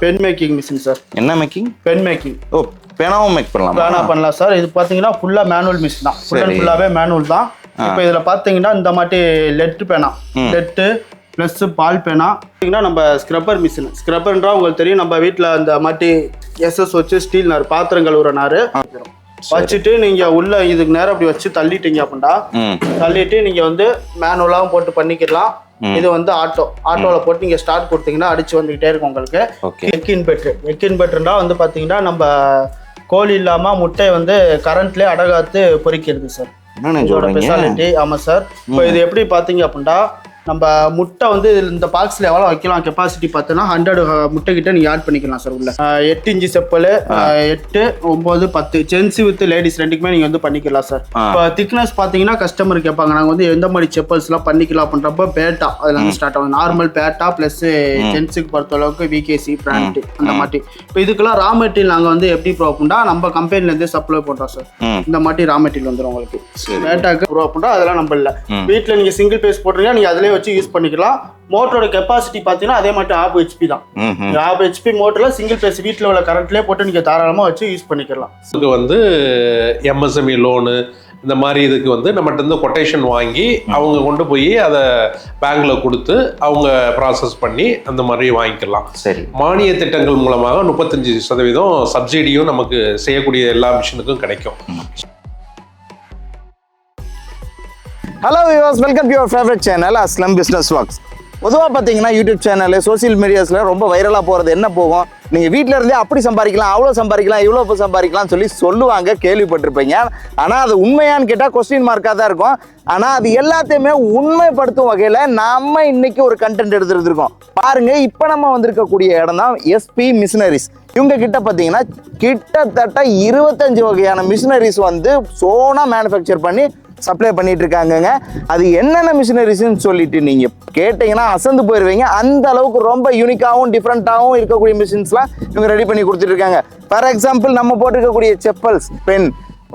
Pen making machine sir. என்ன making? Pen making. ஓ, பேனாவும் மேக் பண்ணலாம். பேனா பண்ணலாம் சார். இது பார்த்தீங்கன்னா ஃபுல்லாக மேனுவல் மிஷின் தான். ஃபுல்லாகவே மேனுவல் தான். இப்போ இதில் பார்த்தீங்கன்னா இந்த மாதிரி லெட்டு பேனா, லெட்டு ப்ளஸ் பால் பேனா. பார்த்தீங்கன்னா நம்ம ஸ்க்ரப்பர் மிஷின். ஸ்க்ரப்பர்ன்றா உங்களுக்கு தெரியும், நம்ம வீட்டில் அந்த மாதிரி எஸ்எஸ் வச்சு ஸ்டீல் நார், பாத்திரம் கழுவுற நார் வச்சுட்டு நீங்கள் உள்ள இதுக்கு நேரம் அப்படி வச்சு தள்ளிட்டீங்க அப்படின்னா தள்ளிட்டு நீங்கள் வந்து மேனுவலாகவும் போட்டு பண்ணிக்கலாம். இது வந்து ஆட்டோவில் போட்டு நீங்கள் ஸ்டார்ட் கொடுத்தீங்கன்னா அடிச்சு வந்துக்கிட்டே இருக்கும் உங்களுக்கு. எக் இன்வெர்ட்டர்னா வந்து பார்த்தீங்கன்னா நம்ம கோழி இல்லாமல் முட்டையை வந்து கரண்ட்லேயே அடகாத்து பொறிக்கிறது சார். இதோட ஸ்பெஷாலிட்டி. ஆமாம் சார். இப்போ இது எப்படி பார்த்தீங்க அப்படின்னா நம்ம முட்டை வந்து இந்த பாக்ஸில் எவ்வளோ வைக்கலாம் கெப்பாசிட்டி பார்த்தோன்னா 100 முட்டை கிட்ட நீங்கள் ஆட் பண்ணிக்கலாம் சார். உள்ள 8 inch chappal, 8, 9, 10 gents with ladies ரெண்டுக்குமே நீங்கள் வந்து பண்ணிக்கலாம் சார். இப்போ திக்னஸ் பார்த்தீங்கன்னா கஸ்டமர் கேட்பாங்க நாங்கள் வந்து எந்த மாதிரி செப்பல்ஸ்லாம் பண்ணிக்கலாம் அப்படின்றப்ப பேட்டா அதில் வந்து ஸ்டார்ட் ஆகும். நார்மல் பேட்டா ப்ளஸ் ஜென்ஸுக்கு பொறுத்த அளவுக்கு விகேசி பிராண்ட் அந்த மாதிரி. இப்போ இதுக்கெல்லாம் ரா மெட்டீரியல் நாங்கள் வந்து எப்படி ப்ரோ அப்படின்னா நம்ம கம்பெனிலேருந்து சப்ளை பண்ணுறோம் சார். இந்த மாதிரி ரா மெட்டீரியல் வந்துடும் உங்களுக்கு. பேட்டாக்கு ப்ரோ அப்படின்னா அதெல்லாம் நம்ம இல்லை. வீட்டில் நீங்கள் சிங்கிள் பேஸ் போட்டுறீங்க, நீங்கள் அதிலே வச்சு யூஸ் பண்ணிக்கலாம். மோட்டரோட கெப்பாசிட்டி பார்த்தீங்கன்னா அதே மாதிரி 1/2 HP தான். 1/2 HP மோட்டரில் சிங்கிள் பேஸ் வீட்டில் உள்ள கரண்ட்லேயே போட்டு நீங்கள் தாராளமாக வச்சு யூஸ் பண்ணிக்கலாம். இதுக்கு வந்து MSME லோனு இந்த மாதிரி இதுக்கு வந்து நம்மகிட்ட இருந்து கொட்டேஷன் வாங்கி அவங்க கொண்டு போய் அதை பேங்க்ல கொடுத்து அவங்க ப்ராசஸ் பண்ணி அந்த மாதிரி வாங்கிக்கலாம். சரி. மானிய திட்டங்கள் மூலமாக 35% சப்சிடியும் நமக்கு செய்யக்கூடிய எல்லா மிஷினுக்கும் கிடைக்கும். Hello viewers, welcome to your favourite channel Aslam business walks. பொதுவாக பார்த்தீங்கன்னா யூடியூப் சேனலு சோசியல் மீடியாஸில் ரொம்ப வைரலாக போகிறது என்ன போகும், நீங்கள் வீட்டில் இருந்தே அப்படி சம்பாதிக்கலாம், அவ்வளோ சம்பாதிக்கலாம், இவ்வளோ சம்பாதிக்கலாம்னு சொல்லி சொல்லுவாங்க, கேள்விப்பட்டிருப்பீங்க. ஆனால் அது உண்மையான்னு கேட்டால் கொஸ்டின் மார்க்காக தான் இருக்கும். ஆனால் அது எல்லாத்தையுமே உண்மைப்படுத்தும் வகையில் நம்ம இன்னைக்கு ஒரு கண்டென்ட் எடுத்துருக்கோம் பாருங்க. இப்போ நம்ம வந்திருக்கக்கூடிய இடம் தான் SP மிஷினரிஸ். இவங்க கிட்ட பார்த்தீங்கன்னா கிட்டத்தட்ட 25 வகையான மிஷினரிஸ் வந்து சோனா மேனுஃபேக்சர் பண்ணி சப்ளை பண்ணிட்டு இருக்காங்கங்க. அது என்னென்ன மிஷினரிஸ்ன்னு சொல்லிட்டு நீங்க கேட்டீங்கன்னா அசந்து போயிருவீங்க. அந்த அளவுக்கு ரொம்ப யூனிக்காகவும் டிஃப்ரெண்டாகவும் இருக்கக்கூடிய மிஷின்ஸ்லாம் இவங்க ரெடி பண்ணி கொடுத்துட்டு இருக்காங்க. ஃபார் எக்ஸாம்பிள் நம்ம போட்டிருக்கக்கூடிய செப்பல்ஸ், பென்,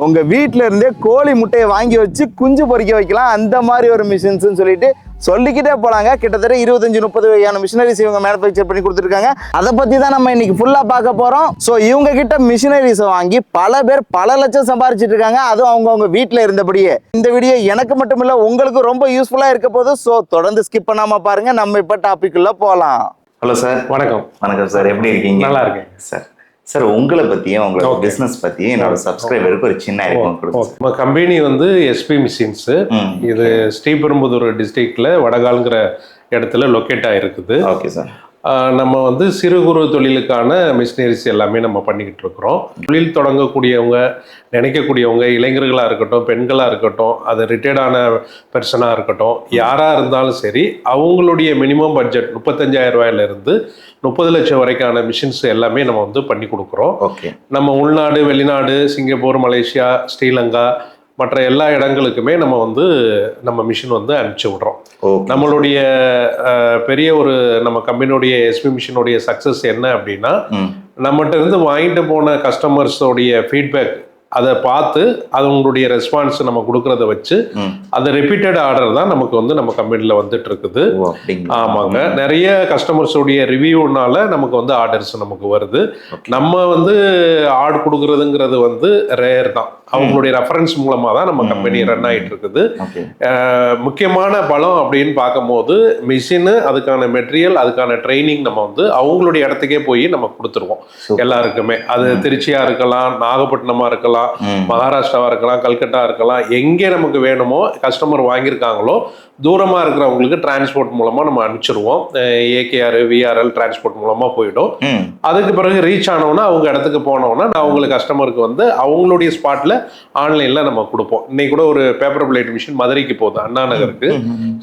உங்க வீட்டில இருந்தே கோழி முட்டையை வாங்கி வச்சு குஞ்சு பொறிக்க வைக்கலாம், அந்த மாதிரி ஒரு மிஷின்ஸ்ன்னு சொல்லிட்டு சொல்லிக்கிட்டே போலாங்க. கிட்டத்தட்ட 25-30 வகையான மிஷினரிஸ் இவங்க மேனுஃபேக்சர் பண்ணி கொடுத்துருக்காங்க. அதை பத்தி தான் நம்ம இன்னைக்கு ஃபுல்லா பார்க்க போறோம். ஸோ இவங்க கிட்ட மிஷினரிஸை வாங்கி பல பேர் பல லட்சம் சம்பாரிச்சிட்டு இருக்காங்க, அதுவும் அவங்க வீட்டில் இருந்தபடியே. இந்த வீடியோ எனக்கு மட்டும் இல்ல உங்களுக்கு ரொம்ப யூஸ்ஃபுல்லா இருக்க போது. ஸோ தொடர்ந்து ஸ்கிப் பண்ணாம பாருங்க. நம்ம இப்ப டாபிக் உள்ள போலாம். Hello sir. வணக்கம். வணக்கம் சார், எப்படி இருக்கீங்க? நல்லா இருக்கேன் சார். சார் உங்களை பற்றியும் உங்களோட பிஸ்னஸ் பற்றியும் என்னோட சப்ஸ்கிரைபருக்கு ஒரு சின்ன ஐடியா கொடுங்க. நம்ம கம்பெனி வந்து SP மிஷின்ஸ். இது ஸ்ரீபெரும்புதூர் டிஸ்ட்ரிக்ட்ல வடகால்ங்கிற இடத்துல லொக்கேட் ஆகிருக்குது. Okay sir. நம்ம வந்து சிறு குறு தொழிலுக்கான மிஷினரிஸ் எல்லாமே நம்ம பண்ணிக்கிட்டு இருக்கிறோம். தொழில் தொடங்கக்கூடியவங்க, நினைக்கக்கூடியவங்க, இளைஞர்களாக இருக்கட்டும், பெண்களாக இருக்கட்டும், அது ரிட்டையர்டான பெர்சனாக இருக்கட்டும், யாராக இருந்தாலும் சரி, அவங்களுடைய மினிமம் பட்ஜெட் 35,000 ரூபாயிலிருந்து 30 லட்சம் வரைக்கான மிஷின்ஸ் எல்லாமே நம்ம வந்து பண்ணி கொடுக்குறோம். ஓகே. நம்ம உள்நாடு, வெளிநாடு, சிங்கப்பூர், மலேசியா, ஸ்ரீலங்கா மற்ற எல்லா இடங்களுக்குமே நம்ம வந்து நம்ம மிஷின் வந்து அனுப்பிச்சி விடுறோம். நம்மளுடைய பெரிய ஒரு நம்ம கம்பெனியோடைய SP மிஷினுடைய சக்சஸ் என்ன அப்படின்னா, நம்மகிட்ட இருந்து வாங்கிட்டு போன கஸ்டமர்ஸோடைய ஃபீட்பேக் அதை பார்த்து அவங்களுடைய ரெஸ்பான்ஸ் நம்ம கொடுக்கறத வச்சு அந்த ரிப்பீட்டட் ஆர்டர் தான் நமக்கு வந்து நம்ம கம்பெனியில் வந்துட்டு இருக்குது. ஆமாங்க, நிறைய கஸ்டமர்ஸோடைய ரிவ்யூனால நமக்கு வந்து ஆர்டர்ஸ் நமக்கு வருது. நம்ம வந்து ஆர்டர் கொடுக்கறதுங்கிறது வந்து ரேர் தான். அவங்களுடைய ரெஃபரன்ஸ் மூலமா தான் நம்ம கம்பெனி ரன் ஆகிட்டு இருக்குது. முக்கியமான பலம் அப்படின்னு பார்க்கும்போது மிஷினு, அதுக்கான மெட்டீரியல், அதுக்கான ட்ரைனிங் நம்ம வந்து அவங்களுடைய இடத்துக்கே போய் நம்ம கொடுத்துருவோம் எல்லாருக்குமே. அது திருச்சியா இருக்கலாம், நாகப்பட்டினமா இருக்கலாம், மகாராஷ்டிராவா இருக்கலாம், கல்கட்டா இருக்கலாம், எங்கே நமக்கு வேணுமோ கஸ்டமர் வாங்கியிருக்காங்களோ தூரமாக இருக்கிறவங்களுக்கு டிரான்ஸ்போர்ட் மூலமாக நம்ம அனுப்பிச்சிருவோம். AKR VRL டிரான்ஸ்போர்ட் மூலமாக போயிடும். அதுக்கு பிறகு ரீச் ஆனோன்னா அவங்க இடத்துக்கு போனோன்னா நான் அவங்களுக்கு கஸ்டமருக்கு வந்து அவங்களுடைய ஸ்பாட்டில் ஆன்லைனில் நம்ம கொடுப்போம். இன்னைக்கு கூட ஒரு பேப்பர் பிளேட் மிஷின் மதுரைக்கு போகுது, அண்ணா நகருக்கு.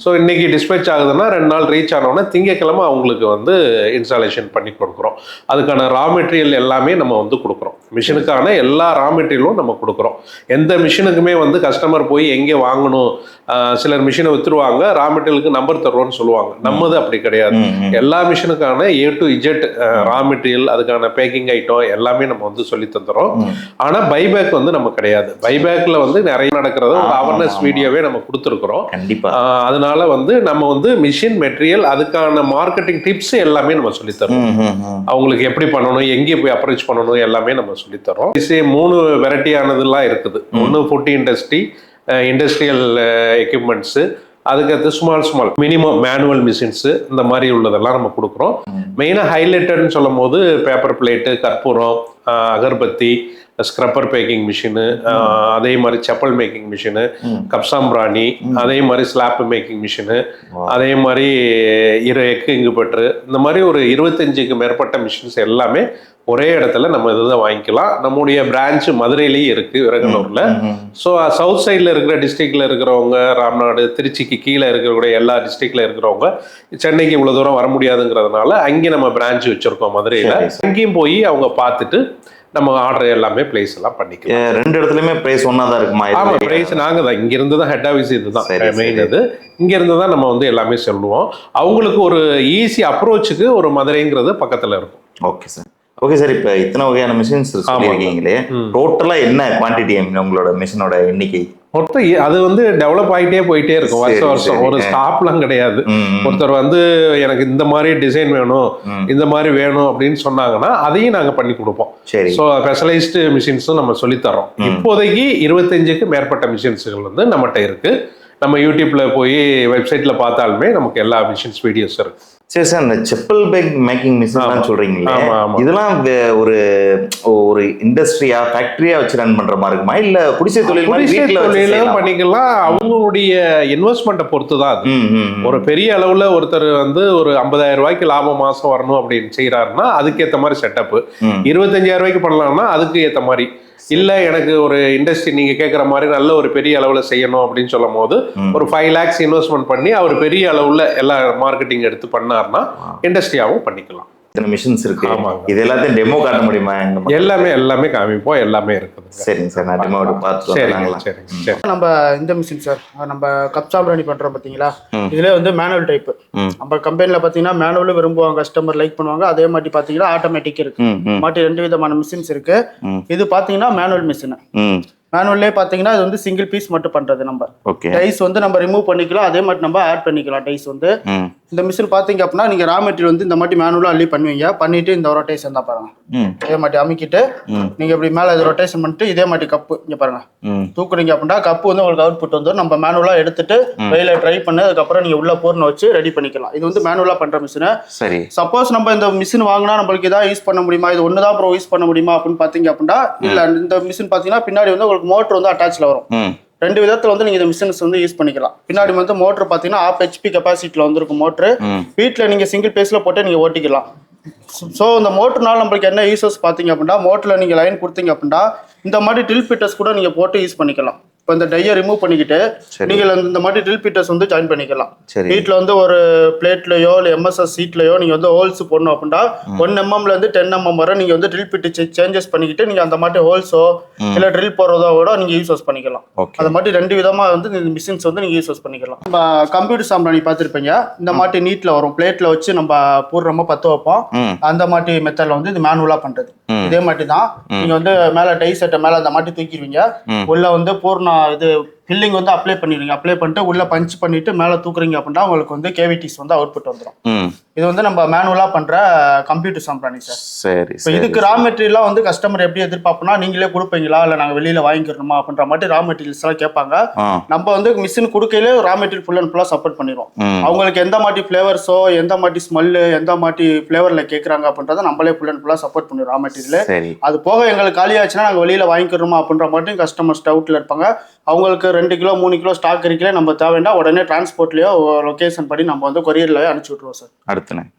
ஸோ இன்னைக்கு டிஸ்பேச் ஆகுதுன்னா 2 நாள் ரீச் ஆனோன்னா திங்கக்கிழமை அவங்களுக்கு வந்து இன்ஸ்டாலேஷன் பண்ணி கொடுக்குறோம். அதுக்கான ரா மெட்டீரியல் எல்லாமே நம்ம வந்து கொடுக்குறோம். மிஷினுக்கான எல்லா ரா மெட்டீரியலும் மெட்டீரியலும் நம்ம கொடுக்குறோம். எந்த மிஷினுக்குமே வந்து கஸ்டமர் போய் எங்கே வாங்கணும், சிலர் மிஷினை வித்துருவாங்க, ரா மெட்டீரியலுக்கு நம்பர் தருவோம்னு சொல்லுவாங்க. நம்மது அப்படி கிடையாது. எல்லா மிஷினுக்கான A to Z raw material, அதுக்கான பேக்கிங் ஐட்டம் எல்லாமே நம்ம வந்து சொல்லி தந்துடுறோம். ஆனால் பைபேக் வந்து நம்ம கிடையாது. பைபேக்ல வந்து நிறைய நடக்கிறது ஒரு அவேர்னஸ் வீடியோவே நம்ம கொடுத்துருக்குறோம். அதனால வந்து நம்ம வந்து மிஷின் மெட்டீரியல் அதுக்கான மார்க்கெட்டிங் டிப்ஸ் எல்லாமே நம்ம சொல்லித்தரோம். அவங்களுக்கு எப்படி பண்ணணும், எங்கே போய் அப்ரோச் பண்ணணும் எல்லாமே நம்ம சொல்லித்தரோம். 3 வெரைட்டியானதுலாம் இருக்குது. ஒன்று ஃபுட் இண்டஸ்ட்ரி, இண்டஸ்ட்ரியல் எக்யூப்மெண்ட்ஸு, அதுக்கடுத்து ஸ்மால் மினிமம் மேனுவல் மிஷின்ஸு, இந்த மாதிரி உள்ளதெல்லாம் நம்ம கொடுக்குறோம். மெயினாக ஹைலைட்டட்னு சொல்லும் போது பேப்பர் பிளேட்டு, கற்பூரம், அகர்பத்தி, ஸ்க்ரப்பர் பேக்கிங் மிஷினு, அதே மாதிரி செப்பல் மேக்கிங் மிஷினு, கப்சாம்பிராணி, அதே மாதிரி ஸ்லாப் மேக்கிங் மிஷினு, அதே மாதிரி எக்கு இங்குபெட்ரு, இந்த மாதிரி ஒரு 25க்கு மேற்பட்ட மிஷின்ஸ் எல்லாமே ஒரே இடத்துல நம்ம இதுதான் வாங்கிக்கலாம். நம்முடைய பிரான்ச் மதுரையிலேயே இருக்கு, விரகனூர்ல. ஸோ சவுத் சைடில் இருக்கிற டிஸ்ட்ரிக்ட்ல இருக்கிறவங்க, ராம்நாடு, திருச்சிக்கு கீழே இருக்கக்கூடிய எல்லா டிஸ்ட்ரிக்ட்ல இருக்கிறவங்க சென்னைக்கு இவ்வளவு தூரம் வர முடியாதுங்கிறதுனால அங்கே நம்ம பிரான்ச் வச்சிருக்கோம் மதுரையில. அங்கேயும் போய் அவங்க பார்த்துட்டு நம்ம ஆர்டர் எல்லாமே பிளேஸ் எல்லாம் பண்ணிக்கலாம். 2 இடத்துலயுமே பிரைஸ் ஒன்னா தான் இருக்குமா? ஆமா, பிரைஸ் நாங்க தான் இங்க இருந்து தான் ஹெட் ஆஃபீஸ், இதுதான் மெயின். இது இங்க இருந்து தான் நம்ம வந்து எல்லாமே சொல்லுவோம். அவங்களுக்கு ஒரு ஈஸி அப்ரோச்சுக்கு ஒரு மதுரைங்கிறது பக்கத்துல இருக்கும். Okay sir. ஓகே சார், இப்போ இத்தனை வகையான மிஷின்ஸ் சொல்லியிருக்கீங்களே, டோட்டலா என்ன குவான்டிட்டி உங்களோட மிஷினோட எண்ணிக்கை? மொத்தம் அது வந்து டெவலப் ஆகிட்டே போயிட்டே இருக்கும் வருஷம். ஒரு ஸ்டாப்லாம் கிடையாது. ஒருத்தர் வந்து எனக்கு இந்த மாதிரி டிசைன் வேணும், இந்த மாதிரி வேணும் அப்படின்னு சொன்னாங்கன்னா அதையும் நாங்க பண்ணி கொடுப்போம். ஸோ ஸ்பெஷலைஸ்டு மிஷின்ஸும் நம்ம சொல்லித்தரோம். இப்போதைக்கு 25க்கு மேற்பட்ட மிஷின்ஸுகள் வந்து நம்மகிட்ட இருக்கு. நம்ம யூடியூப்ல போய் வெப்சைட்ல பார்த்தாலுமே நமக்கு எல்லா மிஷின்ஸ் வீடியோஸ் இருக்கு. சரி சார், இந்த செப்பல் பேக் மேக்கிங் மிஷின் சொல்றீங்களே, இதெல்லாம் ஒரு இண்டஸ்ட்ரியா, ஃபேக்டரியா வச்சு ரன் பண்ற மாதிரி இருக்குமா, இல்ல குடிசை தொழிலும் பண்ணிக்கலாம்? அவங்களுடைய இன்வெஸ்ட்மெண்ட்டை பொறுத்து தான் அது. ஒரு பெரிய அளவுல ஒருத்தர் வந்து ஒரு 50,000 ரூபாய்க்கு லாபம் மாசம் வரணும் அப்படின்னு செய்யறாருன்னா அதுக்கேற்ற மாதிரி செட்டப். 25,000 ரூபாய்க்கு பண்ணலாம்னா அதுக்கு ஏற்ற மாதிரி. இல்ல எனக்கு ஒரு இண்டஸ்ட்ரி நீங்க கேட்குற மாதிரி நல்ல ஒரு பெரிய அளவுல செய்யணும் அப்படின்னு சொல்லும் போது ஒரு 5 lakhs இன்வெஸ்ட்மெண்ட் பண்ணி அவர் பெரிய அளவுல எல்லா மார்க்கெட்டிங் எடுத்து பண்ணாருன்னா இண்டஸ்ட்ரியாவும் பண்ணிக்கலாம். இத்தனை மிஷின்ஸ் இருக்கு, இது எல்லாத்தையும் டெமோ காட்ட முடியுமா? எல்லாமே காமிப்போம், எல்லாமே இருக்குது. சரிங்க சார், நான் டெமோ பார்த்து. சரிங்க. நம்ம இந்த மிஷின் சார், நம்ம கப்சாம்பிராணி பண்றோம் பாத்தீங்களா, இதுல வந்து மேனுவல் டைப். நம்ம கம்பெனில பாத்தீங்கன்னா மேனுவல் விரும்புவாங்க, கஸ்டமர் லைக் பண்ணுவாங்க. அதே மாதிரி பாத்தீங்கன்னா ஆட்டோமேட்டிக் இருக்கு. மாட்டி 2 விதமான மிஷின்ஸ் இருக்கு. இது பாத்தீங்கன்னா மேனுவல் மிஷின். மேனுவல்லே பாத்தீங்கன்னா இது வந்து சிங்கிள் பீஸ் மட்டும் பண்றது. நம்ம டைஸ் வந்து நம்ம ரிமூவ் பண்ணிக்கலாம், அதே மாதிரி நம்ம ஆட் பண்ணிக்கலாம் டைஸ் வந்து. இந்த மிஷின் பாத்தீங்க அப்படின்னா நீங்க ரா மெட்டீரியல் வந்து இந்த மாதிரி மேனுவலா அள்ளி பண்ணுவீங்க. பண்ணிட்டு இந்த ரொட்டேஷன் தான் பாருங்க, இதே மாதிரி அமைக்கிட்டு நீங்க இப்படி மேல இது ரொட்டேஷன் பண்ணிட்டு இதே மாதிரி கப்பு இங்க பாருங்க தூக்குறீங்க அப்படின்னா கப்பு வந்து உங்களுக்கு அவுட்புட் வந்து நம்ம மேனுவலா எடுத்துட்டு வெயில ட்ரை பண்ணி அதுக்கப்புறம் நீங்க உள்ள பூர்ண வச்சு ரெடி பண்ணிக்கலாம். இது வந்து மேனுவலா பண்ற மிஷின். சப்போஸ் நம்ம இந்த மிஷின் வாங்கினா நம்மளுக்கு ஏதாவது யூஸ் பண்ண முடியுமா, இது ஒண்ணுதான் ப்ரோ யூஸ் பண்ண முடியுமா அப்படின்னு பாத்தீங்க அப்படின்னா இல்ல. இந்த மிஷின் பாத்தீங்கன்னா பின்னாடி வந்து உங்களுக்கு மோட்டர் வந்து அட்டாச்ல வரும். 2 விதத்துல வந்து நீங்க இந்த மிஷின்ஸ் வந்து யூஸ் பண்ணிக்கலாம். பின்னாடி வந்து மோட்டர் பாத்தீங்கன்னா 1/2 HP கெப்பாசிட்டில வந்துருக்கும் மோட்டர். வீட்டுல நீங்க சிங்கிள் பேஸ்ல போட்டு நீங்க ஓட்டிக்கலாம். ஸோ இந்த மோட்டர்னால நம்மளுக்கு என்ன யூசஸ் பாத்தீங்க அப்படின்னா, மோட்டர்ல நீங்க லைன் கொடுத்தீங்க அப்படின்னா இந்த மாதிரி ட்ரில் பிட்டர்ஸ் கூட நீங்க போட்டு யூஸ் பண்ணிக்கலாம். இப்போ இந்த டையை ரிமூவ் பண்ணிக்கிட்டு நீங்கள் இந்த மாதிரி ட்ரில் பிட்டர்ஸ் வந்து ஜாயின் பண்ணிக்கலாம். வீட்டில் வந்து ஒரு பிளேட்லையோ இல்லை MSS சீட்லையோ நீங்கள் வந்து ஹோல்ஸ் போடணும் அப்படின்னா 1 mm இருந்து 10 mm வரை நீங்கள் வந்து ட்ரில் பிட்டு சேஞ்சஸ் பண்ணிக்கிட்டு நீங்கள் அந்த மாதிரி ஹோல்ஸோ இல்லை ட்ரில் போடுறதோ கூட நீங்கள் யூஸ் பண்ணிக்கலாம். அந்த மாதிரி 2 விதமாக வந்து இந்த மிஷின்ஸ் வந்து நீங்கள் யூஸ் பண்ணிக்கலாம். நம்ம கம்ப்யூட்டர் சாம்பிராணி பார்த்துருப்பீங்க, இந்த மாதிரி நீட்டில் வரும், பிளேட்டில் வச்சு நம்ம பூர்ணமாக பற்ற வைப்போம். அந்த மாதிரி மெத்தடில் வந்து இது மேனுவலாக பண்ணுறது. இதே மாதிரி தான் நீங்கள் வந்து மேலே டை செட்டை மேலே அந்த மாதிரி தூக்கிடுவீங்க. உள்ள வந்து பூர்ண இது ஃபில்லிங் வந்து அப்ளை பண்ணிடுவீங்க. அப்ளை பண்ணிட்டு உள்ள பஞ்ச் பண்ணிட்டு மேலே தூக்குறீங்க அப்படின்னா உங்களுக்கு வந்து கேவிட்டிஸ் வந்து அவுட்புட் வந்துடும். இது வந்து நம்ம மேனுவலா பண்ற கம்ப்யூட்டர் சாம்பிராணி சார். சரி. இப்போ இதுக்கு ரா மெட்டீரியல்லாம் வந்து கஸ்டமர் எப்படி எதிர்பார்ப்போம்னா, நீங்களே கொடுப்பீங்களா இல்லை நாங்கள் வெளியில வாங்கிக்கிறோமா அப்படின்ற மாதிரி ரா மெட்டீரியல்ஸ் எல்லாம் கேட்பாங்க. நம்ம வந்து மிஷின் கொடுக்கையிலே ரா மெட்டீரியல் ஃபுல் அண்ட் ஃபுல்லா சப்போர்ட் பண்ணிடுவோம். அவங்களுக்கு எந்த மாதிரி ஃபிளேவர்ஸோ எந்த மாதிரி ஸ்மெல்லு எந்த மாதிரி ஃபிளேவர்ல கேட்குறாங்க அப்படின்றத நம்மளே ஃபுல் அண்ட் ஃபுல்லா சப்போர்ட் பண்ணிடுவோம் ரா மெட்டீரியல். அது போக எங்களுக்கு காலி ஆச்சுன்னா நாங்கள் வெளியில வாங்கிக்கிறோமா அப்படின்ற மாதிரி கஸ்டமர்ஸ் டவுட்ல இருப்பாங்க. அவங்களுக்கு 2 கிலோ 3 கிலோ ஸ்டாக் இருக்கல நம்ம தேவைன்னா உடனே டிரான்ஸ்போர்ட்லயோ லொகேஷன் படி நம்ம வந்து கொரியர்லயோ அனுப்பிச்சு விட்டுருவோம் சார். அடுத்து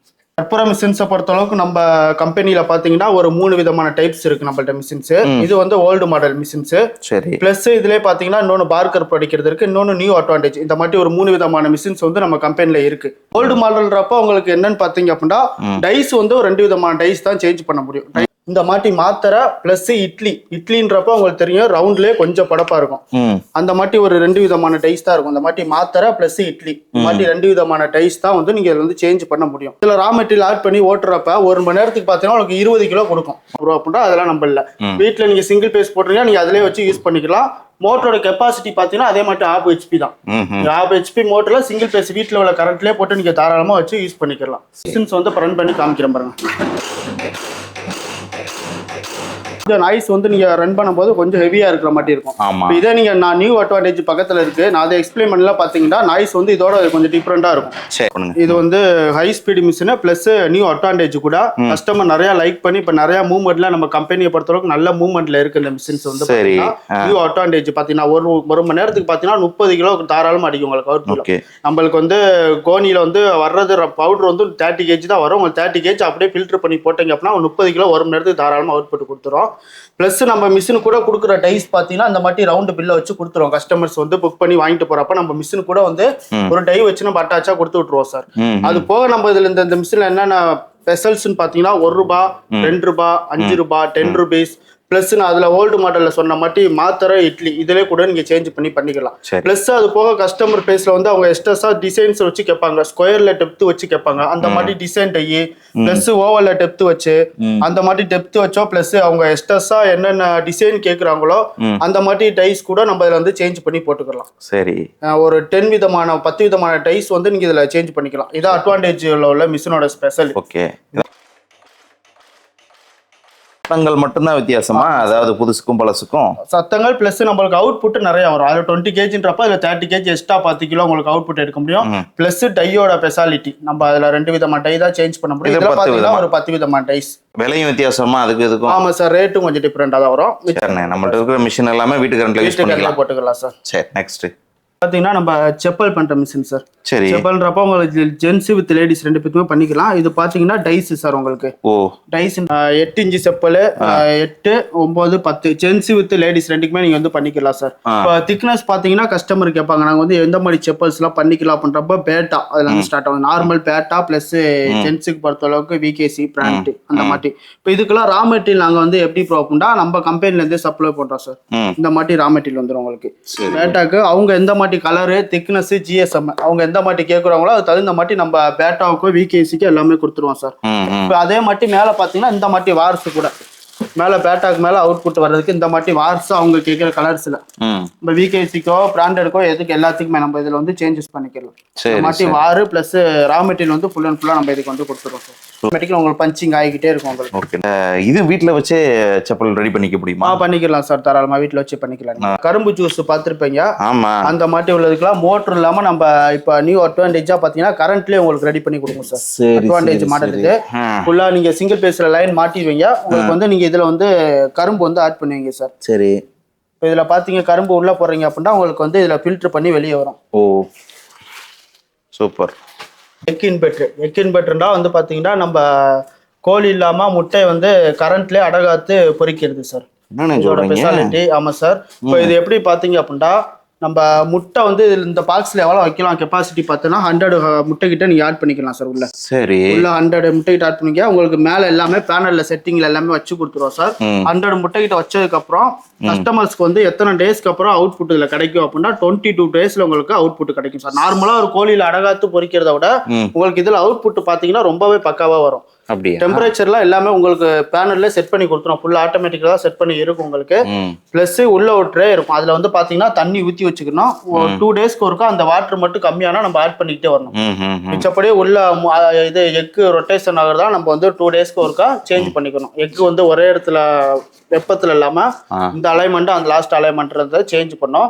கற்பூர மிஷின்ஸை பொறுத்த அளவுக்கு நம்ம கம்பெனியில பாத்தீங்கன்னா ஒரு 3 விதமான டைப்ஸ் இருக்கு நம்மள்ட்ட மிஷின்ஸ். இது வந்து ஓல்டு மாடல் மிஷின்ஸ். பிளஸ் இதுலயே பாத்தீங்கன்னா இன்னொன்னு பார்கர் படிக்கிறது இருக்கு, இன்னொன்னு நியூ அட்வான்டேஜ். இந்த மாதிரி ஒரு 3 விதமான மிஷின்ஸ் வந்து நம்ம கம்பெனில இருக்கு. ஓல்டு மாடல்ன்றப்ப உங்களுக்கு என்னன்னு பாத்தீங்க அப்படின்னா டைஸ் வந்து ஒரு 2 விதமான டைஸ் தான் சேஞ்ச் பண்ண முடியும். இந்த மாட்டி மாத்திரை பிளஸ் இட்லின்றப்ப உங்களுக்கு தெரியும் ரவுண்ட்லயே கொஞ்சம் படப்பா இருக்கும். அந்த மாட்டி ஒரு 2 விதமான டைஸ் தான் இருக்கும். இந்த மாட்டி மாத்திரை பிளஸ் இட்லி மாட்டி 2 விதமான டைஸ் தான் வந்து நீங்க இதுல வந்து சேஞ்ச் பண்ண முடியும். இதுல ரா மெட்டீரியல் ஆட் பண்ணி ஓட்டுறப்ப 1 மணி நேரத்துக்கு பாத்தீங்கன்னா உங்களுக்கு 20 கிலோ கொடுக்கும். அப்படின்னா அதெல்லாம் நம்ம இல்ல. வீட்டுல நீங்க சிங்கிள் பேஸ் போட்டுறீங்க, நீங்க அதிலே வச்சு யூஸ் பண்ணிக்கலாம். மோட்டரோட கெப்பாசிட்டி பாத்தீங்கன்னா அதே மாதிரி 1/2 HP தான். 1/2 HP மோட்டர்ல சிங்கிள் பேஸ் வீட்டுல உள்ள கரண்ட்லயே போட்டு நீங்க தாராளமா வச்சு யூஸ் பண்ணிக்கலாம். மிஷின்ஸ் வந்து ரன் பண்ணி காமிக்கிறேன் பாருங்க. இந்த நாய்ஸ் வந்து நீங்க ரன் பண்ணும்போது கொஞ்சம் ஹெவியா இருக்கிற மாதிரி இருக்கும். இதே நீங்க நான் நியூ அட்வான்டேஜ் பக்கத்துல இருக்கு, நான் அதை எக்ஸ்பிளைன் பண்ணலாம். பாத்தீங்கன்னா நாய்ஸ் வந்து இதோட கொஞ்சம் டிஃப்ரெண்டா இருக்கும். இது வந்து high speed machine plus new advantage கூட கஸ்டமர் நிறைய லைக் பண்ணி இப்ப நிறைய மூவ்மெண்ட்ல நம்ம கம்பெனியை பொறுத்தளவுக்கு நல்ல மூவ்மெண்ட்ல இருக்கு இந்த மிஷின்ஸ் வந்து. நியூ அட்வான்டேஜ் பாத்தீங்கன்னா ஒரு மணி நேரத்துக்கு பாத்தீங்கன்னா 30 கிலோ தாராளமா அடிக்கும் உங்களுக்கு அவுட். நம்மளுக்கு வந்து கோனியில வந்து வர்றது பவுடர் வந்து 30 kg தான் வரும். உங்களுக்கு 30 kg அப்படியே ஃபில்டர் பண்ணி போட்டீங்க அப்படின்னா 30 கிலோ ஒரு மணி நேரத்துக்கு தாராளமா அவுட் புட் கொடுத்துரும். பிளஸ் நம்ம மிஷின் கூட கொடுக்குற டைஸ் பாத்தீங்கன்னா அந்த மாதிரி ரவுண்ட் பில்ல வச்சு கொடுத்துருவோம். கஸ்டமர்ஸ் வந்து புக் பண்ணி வாங்கிட்டு போறப்ப நம்ம மிஷின் கூட வந்து ஒரு டை வச்சு நம்ம அட்டாச்சா கொடுத்து விட்டுருவோம் சார். அது போக நம்ம இதுல இந்த மிஷின்ல என்னென்ன ஸ்பெஷல்ஸ்ன்னு பாத்தீங்கன்னா 1 ரூபாய், 2 ரூபாய், 5 ரூபாய், 10 rupees பிளஸ் நான் அதுல ஓல்டு மாடல்ல சொன்ன மாதிரி மாத்திரை இட்லி இதுல கூட நீங்க சேஞ்ச் பண்ணி பண்ணிக்கலாம். பிளஸ் அது போக கஸ்டமர் பேஸ்ல வந்து அவங்க எக்ஸ்ட்ரா டிசைன்ஸ் வச்சு கேட்பாங்க, ஸ்கொயர்ல டெப்த் வச்சு கேட்பாங்க. அந்த மாதிரி டிசைன் டை பிளஸ் ஓவல்ல டெப்த் வச்சு அந்த மாதிரி டெப்த் வச்சோம். பிளஸ் அவங்க எக்ஸ்ட்ரா என்னென்ன டிசைன் கேட்கறாங்களோ அந்த மாதிரி டைஸ் கூட நம்ம இதுல வந்து சேஞ்ச் பண்ணி போட்டுக்கலாம். சரி, ஒரு 10 விதமான 10 விதமான டைஸ் வந்து நீங்க இதுல சேஞ்ச் பண்ணிக்கலாம். இதான் அட்வான்டேஜ் உள்ள மிஷினோட ஸ்பெஷல். ஓகே, சத்தங்கள் மட்டும்தான் வித்தியாசமா? அதாவது புதுசுக்கும் பழசுக்கும் சத்தங்கள் பிளஸ் நம்மளுக்கு அவுட் புட் நிறைய வரும். அதுல 20 kgன்றப்ப அதுல 30 kg எக்ஸ்ட்ரா 10 கிலோ உங்களுக்கு அவுட் புட் எடுக்க முடியும். பிளஸ் டையோட ஸ்பெஷாலிட்டி நம்ம அதுல 2 விதமான டை தான் சேஞ்ச் பண்ண முடியும். இதுல பாத்தீங்கன்னா ஒரு 10 விதமான டைஸ். விலையும் வித்தியாசமா அதுக்கு இதுக்கும்? ஆமா சார், ரேட்டும் கொஞ்சம் டிஃபரெண்டா தான் வரும். சரிண்ணே, நம்மள்ட்ட இருக்கிற மிஷின் எல்லாமே வீட்டு கரண்ட்ல யூஸ் பண்ணிக்கலாம், போட்டுக்கலாம் சார். சரி, நெக்ஸ்ட் பாத்தீங்கன்னா நம்ம செப்பல் பண்ற மிஷின் சார். சரி, செப்பல்ன்றப்ப உங்களுக்கு ஜென்ஸ் வித் லேடிஸ் 2 பேருமே பண்ணிக்கலாம். இது பாத்தீங்கன்னா டைஸ் சார் உங்களுக்கு. Dies 8 inch chappal 8, 9, 10 gents with ladies 2க்குமே நீங்க வந்து பண்ணிக்கலாம் சார். இப்போ திக்னஸ் பாத்தீங்கன்னா கஸ்டமர் கேட்பாங்க நாங்க வந்து எந்த மாதிரி செப்பல்ஸ் எல்லாம் பண்ணிக்கலாம் பண்றப்ப பேட்டா அதுல இருந்து ஸ்டார்ட் ஆகும். நார்மல் பேட்டா பிளஸ் ஜென்ஸுக்கு பொறுத்த அளவுக்கு விகேசி பிராண்ட் அந்த மாதிரி. இப்போ இதுக்கெல்லாம் ரா மெட்டீரியல் நாங்க வந்து எப்படி ப்ரோப்னா நம்ம கம்பெனில இருந்தே சப்ளை பண்றோம் சார். இந்த மாதிரி ரா மெட்டீரியல் வந்துடும் உங்களுக்கு. பேட்டாக்கு அவங்க எந்த மாதிரி கலரு திக்னஸ் ஜிஎஸ்எம் அவங்க எந்த மாதிரி கேட்குறாங்களோ அது தகுந்த மாதிரி நம்ம பேட்டாவுக்கும் விகேசிக்கு எல்லாமே கொடுத்துருவோம் சார். இப்போ அதே மாதிரி மேலே பார்த்தீங்கன்னா இந்த மாதிரி வார்ஸ் கூட மேலே பேட்டாக்கு மேலே அவுட் புட் வர்றதுக்கு இந்த மாதிரி வார்ஸ் அவங்க கேட்குற கலர்ஸ்ல நம்ம விகேசிக்கோ பிராண்டடுக்கோ எதுக்கு எல்லாத்துக்குமே நம்ம இதில் வந்து சேஞ்சஸ் பண்ணிக்கலாம். இந்த மாதிரி வாரு பிளஸ் ரா மெட்டீரியல் வந்து ஃபுல் அண்ட் ஃபுல்லாக நம்ம இதுக்கு வந்து கொடுத்துருவோம் சார். ஆட்டோமேட்டிக்கா உங்களுக்கு பஞ்சிங் ஆகிக்கிட்டே இருக்கும் உங்களுக்கு. ஓகே, இது வீட்ல வச்சே செப்பல் ரெடி பண்ணிக்க முடியுமா? பண்ணிக்கலாம் சார், தாராளமா வீட்ல வச்சு பண்ணிக்கலாம். கரும்பு ஜூஸ் பார்த்திருப்பீங்க, ஆமா, அந்த மாதிரி உள்ளதுக்குலாம் மோட்டர் இல்லாம நம்ம இப்ப நியூ அட்வான்டேஜா பாத்தீங்கன்னா கரண்ட்லயே உங்களுக்கு ரெடி பண்ணி கொடுக்கும் சார். அட்வான்டேஜ் மாட்டதுக்கு ஃபுல்லா நீங்க சிங்கிள் பேஸ்ல லைன் மாட்டிடுவீங்க. உங்களுக்கு வந்து நீங்க இதுல வந்து கரும்பு வந்து ஆட் பண்ணுவீங்க சார். சரி, இப்போ இதுல பாத்தீங்க கரும்பு உள்ள போடுறீங்க அப்படின்னா உங்களுக்கு வந்து இதுல ஃபில்டர் பண்ணி வெளியே வரும். ஓ சூப்பர். எக் இன்வெர்டர்னா வந்து பாத்தீங்கன்னா நம்ம கோழி இல்லாம முட்டை வந்து கரண்ட்லயே அடகாத்து பொரிக்கிறது சார். இதோட ஸ்பெஷாலிட்டி. ஆமா சார். இப்போ இது எப்படி பாத்தீங்க அப்படின்னா நம்ம முட்டை வந்து இந்த பாக்ஸ்ல எவ்வளவு வைக்கலாம் கெப்பாசிட்டி பார்த்தோன்னா 100 முட்டை கிட்ட நீங்க ஆட் பண்ணிக்கலாம் சார் உள்ள. சரி, உள்ள 100 முட்டை கிட்ட ஆட் பண்ணிக்க உங்களுக்கு மேல எல்லாமே பேனல்ல செட்டிங்ல எல்லாமே வச்சு கொடுத்துருவோம் சார். 100 முட்டை கிட்ட வச்சதுக்கு அப்புறம் கஸ்டமர்ஸ்க்கு வந்து எத்தனை டேஸ்க்கு அப்புறம் அவுட் புட் இதுல கிடைக்கும் அப்படின்னா 22 டேஸ்ல உங்களுக்கு அவுட் புட் கிடைக்கும் சார். நார்மலா ஒரு கோழியில அடகாத்து பொரிக்கிறத விட உங்களுக்கு இதுல அவுட் புட் பாத்தீங்கன்னா ரொம்பவே பக்காவா வரும். டெம்பரேச்சர்லாம் எல்லாமே உங்களுக்கு பேனல்ல செட் பண்ணி கொடுத்துரும். ஃபுல்லா ஆட்டோமேட்டிக்கா தான் செட் பண்ணி இருக்கும் உங்களுக்கு. பிளஸ் உள்ள ஒரு ட்ரே இருக்கும். அதுல வந்து பாத்தீங்கன்னா தண்ணி ஊத்தி வச்சுக்கணும். 2 டேஸ்க்கு ஒருக்கா அந்த வாட்டர் மட்டும் கம்மியானா நம்ம ஆட் பண்ணிக்கிட்டே வரணும். மிச்சப்படி உள்ள இது எக்கு ரொட்டேஷன் ஆகுறதா நம்ம வந்து 2 டேஸ்க்கு ஒருக்கா சேஞ்ச் பண்ணிக்கணும். எக்கு வந்து ஒரே இடத்துல வெப்பத்துல இல்லாம இந்த அலைன்மெண்ட் அந்த லாஸ்ட் அலைன்மெண்ட் சேஞ்ச் பண்ணோம்.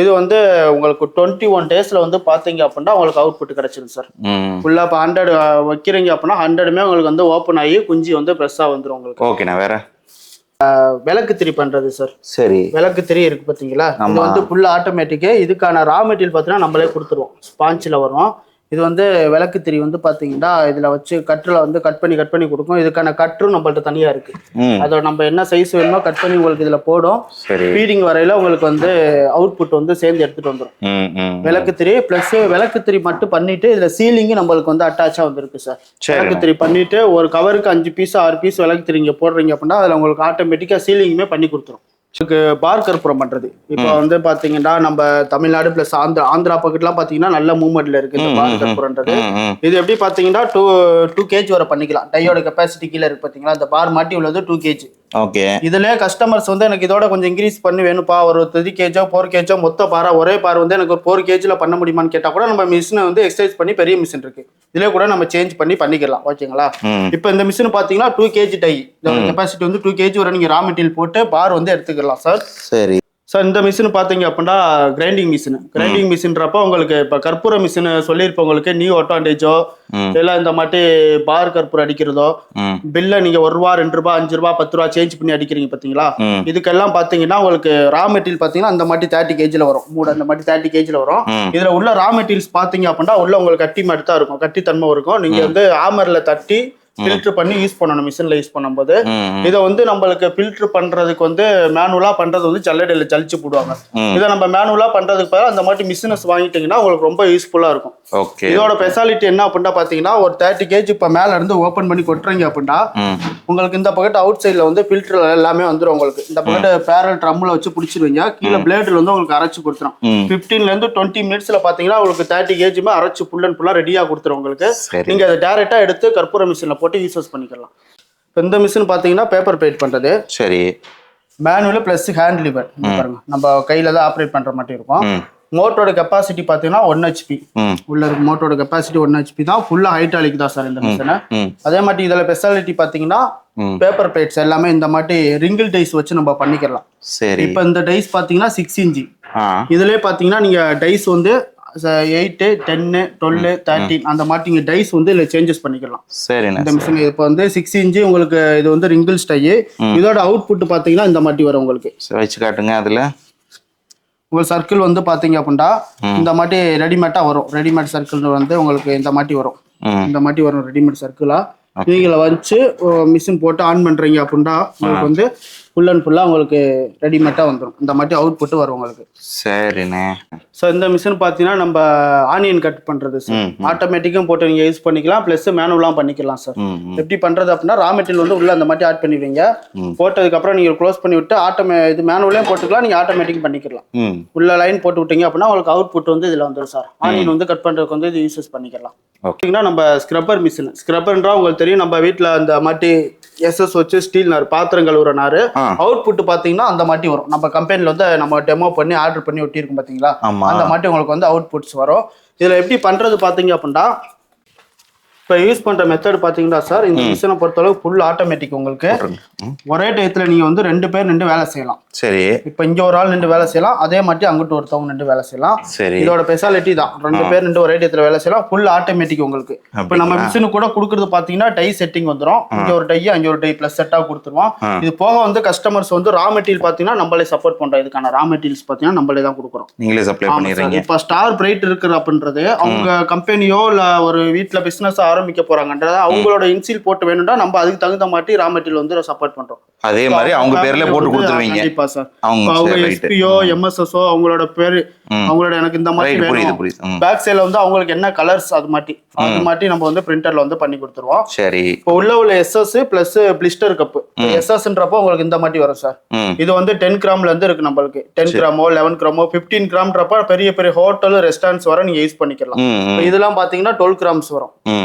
இது வந்து உங்களுக்கு 21 டேஸ்ல வந்து பாத்தீங்க அப்படின்னா உங்களுக்கு அவுட் புட் கிடைச்சிடும் சார். ஃபுல்லா இப்போ 100 வைக்கிறீங்க அப்படின்னா 100மே உங்களுக்கு வந்து ஓப்பன் ஆகி குஞ்சு வந்து ஃப்ரெஷ்ஷா வந்துடும் உங்களுக்கு. ஓகேண்ணா, வேற விளக்கு திரி பண்றது சார். சரி, விளக்கு திரி இருக்கு பாத்தீங்களா, இது வந்து ஃபுல்லா ஆட்டோமேட்டிக். இதுக்கான ரா மெட்டீரியல் பாத்தீங்கன்னா நம்மளே கொடுத்துருவோம். ஸ்பாஞ்சில் வரும். இது வந்து விளக்கு திரி வந்து பாத்தீங்கன்னா இதுல வச்சு கட்டுல வந்து கட் பண்ணி கொடுக்கும். இதுக்கான கட்ரும் நம்மள்ட்ட தனியா இருக்கு. அதோட நம்ம என்ன சைஸ் வேணுமோ கட் பண்ணி உங்களுக்கு இதுல போடும். ஃபீடிங் வரையில உங்களுக்கு வந்து அவுட்புட் வந்து சேர்ந்து எடுத்துட்டு வந்துடும். விளக்கு திரி பிளஸ் விளக்கு திரி மட்டும் பண்ணிட்டு இதுல சீலிங் நம்மளுக்கு வந்து அட்டாச்சா வந்துருக்கு சார். விளக்கு திரி பண்ணிட்டு ஒரு கவருக்கு 5 பீஸ் 6 பீஸ் விளக்கு திரி இங்க போடுறீங்க அப்படின்னா அதுல உங்களுக்கு ஆட்டோமேட்டிக்கா சீலிங்குமே பண்ணி கொடுத்துரும். பார் கற்பூரம் பண்றது இப்போ வந்து பாத்தீங்கன்னா நம்ம தமிழ்நாடு பிளஸ் ஆந்திரா பக்கெட்லாம் பாத்தீங்கன்னா நல்ல மூவ்மெண்ட்ல இருக்கு இந்த பார் கற்பூரம்ன்றது. இது எப்படி பாத்தீங்கன்னா 2 kg வரை பண்ணிக்கலாம். டையோட கெப்பாசிட்டி கீழே இருக்கு பாத்தீங்களா, இந்த பார் மாட்டி உள்ளது 2 kg. ஓகே. இதுல கஸ்டமர்ஸ் வந்து எனக்கு இதோட கொஞ்சம் இன்க்ரீஸ் பண்ணி வேணும்ப்பா, ஒரு 3 kg 4 kg மொத்த பாரா ஒரே பார் வந்து எனக்கு ஒரு 4 kg பண்ண முடியுமான்னு கேட்டா கூட நம்ம மிஷினை வந்து எக்ஸசைஸ் பண்ணி பெரிய மிஷின் இருக்கு, இதுல கூட நம்ம சேஞ்ச் பண்ணி பண்ணிக்கலாம். ஓகேங்களா? இப்போ இந்த மிஷின் பாத்தீங்கன்னா 2 kg டை, இதோட கெப்பாசிட்டி வந்து 2 kg வரை நீங்க ரா மெட்டீரியல் போட்டு பார் வந்து எடுத்துக்கலாம் சார். சரி சார், இந்த மிஷின் பாத்தீங்க அப்படின்னா கிரைண்டிங் மிஷின்றப்போ உங்களுக்கு இப்ப கற்பூர மிஷின் சொல்லியிருப்பவங்களுக்கு நியூ அட்வான்டேஜோ இல்ல இந்த மாதிரி பார் கற்பூரம் அடிக்கிறதோ பில்ல நீங்க ₹1 ₹2 ₹5 ₹10 சேஞ்ச் பண்ணி அடிக்கிறீங்க பாத்தீங்களா, இதுக்கெல்லாம் பாத்தீங்கன்னா உங்களுக்கு ரா மெட்டீரியல் பாத்தீங்கன்னா அந்த மாதிரி 30 kg வரும். மூட அந்த மாதிரி 30 kg வரும். இதுல உள்ள ரா மெட்டீரியல்ஸ் பாத்தீங்க அப்படின்னா உள்ள உங்களுக்கு கட்டி மாதிரி தான் இருக்கும், கட்டி தன்மை இருக்கும். நீங்க வந்து ஆமர்ல தட்டி ஃபில்டர் பண்ணி யூஸ் பண்ணணும். மிஷின்ல யூஸ் பண்ணும்போது இதை வந்து நம்மளுக்கு ஃபில்டர் பண்றதுக்கு வந்து மேனுவலா பண்றது வந்து ஜல்லடையில ஜலிச்சு போடுவாங்க. இதை நம்ம மேனுவலா பண்றதுக்கு பதிலா அந்த மாதிரி மிஷினஸ் வாங்கிட்டீங்கன்னா உங்களுக்கு ரொம்ப யூஸ்ஃபுல்லா இருக்கும். இதோட ஸ்பெஷாலிட்டி என்ன அப்படின்னா பாத்தீங்கன்னா ஒரு 30 kg இப்ப மேல இருந்து ஓபன் பண்ணி கொட்டுறீங்க அப்படின்னா உங்களுக்கு இந்த பக்கெட் அவுட் சைட்ல வந்து ஃபில்டர் எல்லாமே வந்துடும். உங்களுக்கு இந்த பக்கெட் பேரல் ட்ரம்ல வச்சு பிடிச்சிருவீங்க, கீழே பிளேட்ல வந்து உங்களுக்கு அரைச்சு கொடுத்துரும். 15 இருந்து 20 மினிட்ஸ்ல பாத்தீங்கன்னா உங்களுக்கு 30 kg அரைச்சு ஃபுல் அண்ட் ஃபுல்லா ரெடியா கொடுத்துரும் உங்களுக்கு. நீங்க அதை டைரக்டா எடுத்து கற்பூர மிஷின்ல போட்டு யூஸ் பண்ணிக்கலாம். இந்த மிஷின் பாத்தீங்கன்னா பேப்பர் பிளேட் பண்றது. சரி. மேனுவல் பிளஸ் ஹேண்ட் லிவர் பாருங்க, நம்ம கையில தான் ஆப்ரேட் பண்ற மாதிரி இருக்கும். மோட்டரோட கெப்பாசிட்டி பாத்தீங்கன்னா 1 HP உள்ள இருக்கு. மோட்டரோட கெப்பாசிட்டி 1 HP தான், ஃபுல்லா ஹைட்ராலிக் தான் சார் இந்த மிஷின். அதே மாதிரி இதுல ஸ்பெஷாலிட்டி பாத்தீங்கன்னா பேப்பர் பிளேட்ஸ் எல்லாமே இந்த மாதிரி ரிங்கிள் டைஸ் வச்சு நம்ம பண்ணிக்கலாம். சரி. இப்போ இந்த டைஸ் பாத்தீங்கன்னா 6 inch. இதுலயே பாத்தீங்கன்னா நீங்க டைஸ் வந்து 8, 10, 12, 13 அந்த மாதிரி நீங்க டைஸ் வந்து இதுல சேஞ்சஸ் பண்ணிக்கலாம். சரி. இந்த மிஷின் இப்போ வந்து 6 inch உங்களுக்கு இது வந்து ரிங்கிள் ஸ்டை. இதோட அவுட்புட் பாத்தீங்கன்னா இந்த மாதிரி வரும் உங்களுக்கு. வச்சு காட்டுங்க. அதுல உங்க சர்க்கிள் வந்து பாத்தீங்க அப்படின்னா இந்த மாதிரி ரெடிமேட்டா வரும். ரெடிமேட் சர்க்கிள் வந்து உங்களுக்கு இந்த மாதிரி வரும். இந்த மாதிரி வரும் ரெடிமேட் சர்க்கிளா. நீங்கள வச்சு மிஷின் போட்டு ஆன் பண்றீங்க அப்படின்னா உங்களுக்கு வந்து ஃபுல் அண்ட் ஃபுல்லா உங்களுக்கு ரெடிமேட்டா வந்துடும். இந்த மாதிரி அவுட்புட் வரும் உங்களுக்கு. சரிண்ணே. ஸோ இந்த மிஷின் பார்த்தீங்கன்னா நம்ம ஆனியன் கட் பண்றது சார். ஆட்டோமேட்டிக்கும் போட்டு நீங்க யூஸ் பண்ணிக்கலாம், பிளஸ் மேனுவலாம் பண்ணிக்கலாம் சார். எப்படி பண்றது அப்படின்னா ரா மெட்டீரியல் வந்து உள்ள அந்த மாதிரி ஆட் பண்ணிடுவீங்க. போட்டதுக்கு அப்புறம் நீங்க க்ளோஸ் பண்ணி விட்டு இது மேனுவலையும் போட்டுக்கலாம், நீங்க ஆட்டோமேட்டிக் பண்ணிக்கலாம். உள்ள லைன் போட்டு விட்டீங்க அப்படின்னா உங்களுக்கு அவுட்புட் வந்து இதுல வந்துடும் சார். ஆனியன் வந்து கட் பண்றதுக்கு வந்து இது யூஸ் பண்ணிக்கலாம். ஓகேங்களா? நம்ம ஸ்க்ரப்பர் மிஷின், ஸ்க்ரப்பர்ன்றா உங்களுக்கு தெரியும், நம்ம வீட்டுல அந்த மாதிரி SS வச்சு ஸ்டீல் நார் பாத்திரம் கழுவுற நாரு அவுட்புட் பாத்தீங்கன்னா அந்த மாதிரி வரும். நம்ம கம்பெனில வந்து நம்ம டெமோ பண்ணி ஆர்டர் பண்ணி ஒட்டி இருக்கும் பாத்தீங்களா, அந்த மாதிரி உங்களுக்கு வந்து அவுட்புட்ஸ் வரும். இதுல எப்படி பண்றது பாத்தீங்க அப்படின்னா இப்போ யூஸ் பண்ற மெத்தட் பாத்தீங்கன்னா சார், இந்த மிஷினை பொறுத்தளவு ஃபுல் ஆட்டோமேட்டிக். உங்களுக்கு ஒரே டயத்துல நீங்க வந்து 2 பேர் நின்று வேலை செய்யலாம். சரி. இப்போ இங்க ஒரு ஆள் நின்று வேலை செய்யலாம், அதே மாதிரி அங்கிட்டு ஒருத்தவங்க நின்று வேலை செய்யலாம். சரி. இதோட ஸ்பெஷாலிட்டி தான், 2 பேர் நின்று ஒரே டயத்துல வேலை செய்யலாம், ஃபுல் ஆட்டோமேட்டிக் உங்களுக்கு. இப்போ நம்ம மிஷினு கூட கொடுக்குறது பாத்தீங்கன்னா டை செட்டிங் வந்துடும். இங்க ஒரு டை அங்க ஒரு டை பிளஸ் செட்டா கொடுத்துருவோம். இது போக வந்து கஸ்டமர்ஸ் வந்து ரா மெட்டீரியல் பாத்தீங்கன்னா நம்மளே சப்போர்ட் பண்றோம். இதுக்கான ரா மெட்டீரியல்ஸ் பாத்தீங்கன்னா நம்மளே தான் கொடுக்குறோம். நீங்களே சப்ளை பண்ணிடுறீங்க. இப்போ ஸ்டார் பிரைட் இருக்கிற அப்படின்றது அவங்க கம்பெனியோ இல்ல ஒரு வீட்டுல பிசினஸ் ஆரம்பிக்க போறாங்கன்றது அவங்களோட இன்சில் போட்டு வேணும்னா நம்ம அதுக்கு தகுந்த மாதிரி ரா மெட்டீரியல் வந்து சப்போர்ட் பண்றோம். அதே மாதிரி அவங்க பேர்ல போட்டு கொடுத்துருவீங்க. கண்டிப்பா சார். அவங்க எஸ்பிஓ எம்எஸ்எஸ்ஓ அவங்களோட பேரு அவங்களோட எனக்கு இந்த மாதிரி வேணும். பேக் சைடுல வந்து அவங்களுக்கு என்ன கலர்ஸ் அது மாதிரி நம்ம வந்து பிரிண்டர்ல வந்து பண்ணி கொடுத்துருவோம். சரி. இப்போ உள்ள எஸ்எஸ் பிளஸ் பிளிஸ்டர் கப் எஸ்எஸ்ன்றப்போ உங்களுக்கு இந்த மாதிரி வரும் சார். இது வந்து 10 கிராம்ல இருந்து இருக்கு நம்மளுக்கு. 10 கிராமோ 11 கிராமோ 15 கிராம்ன்றப்ப பெரிய பெரிய ஹோட்டல் ரெஸ்டாரண்ட்ஸ் வர நீங்க யூஸ் பண்ணிக்கலாம். இதெல்லாம் பாத்தீங்கன்னா 12 கிராம்ஸ் வரும்.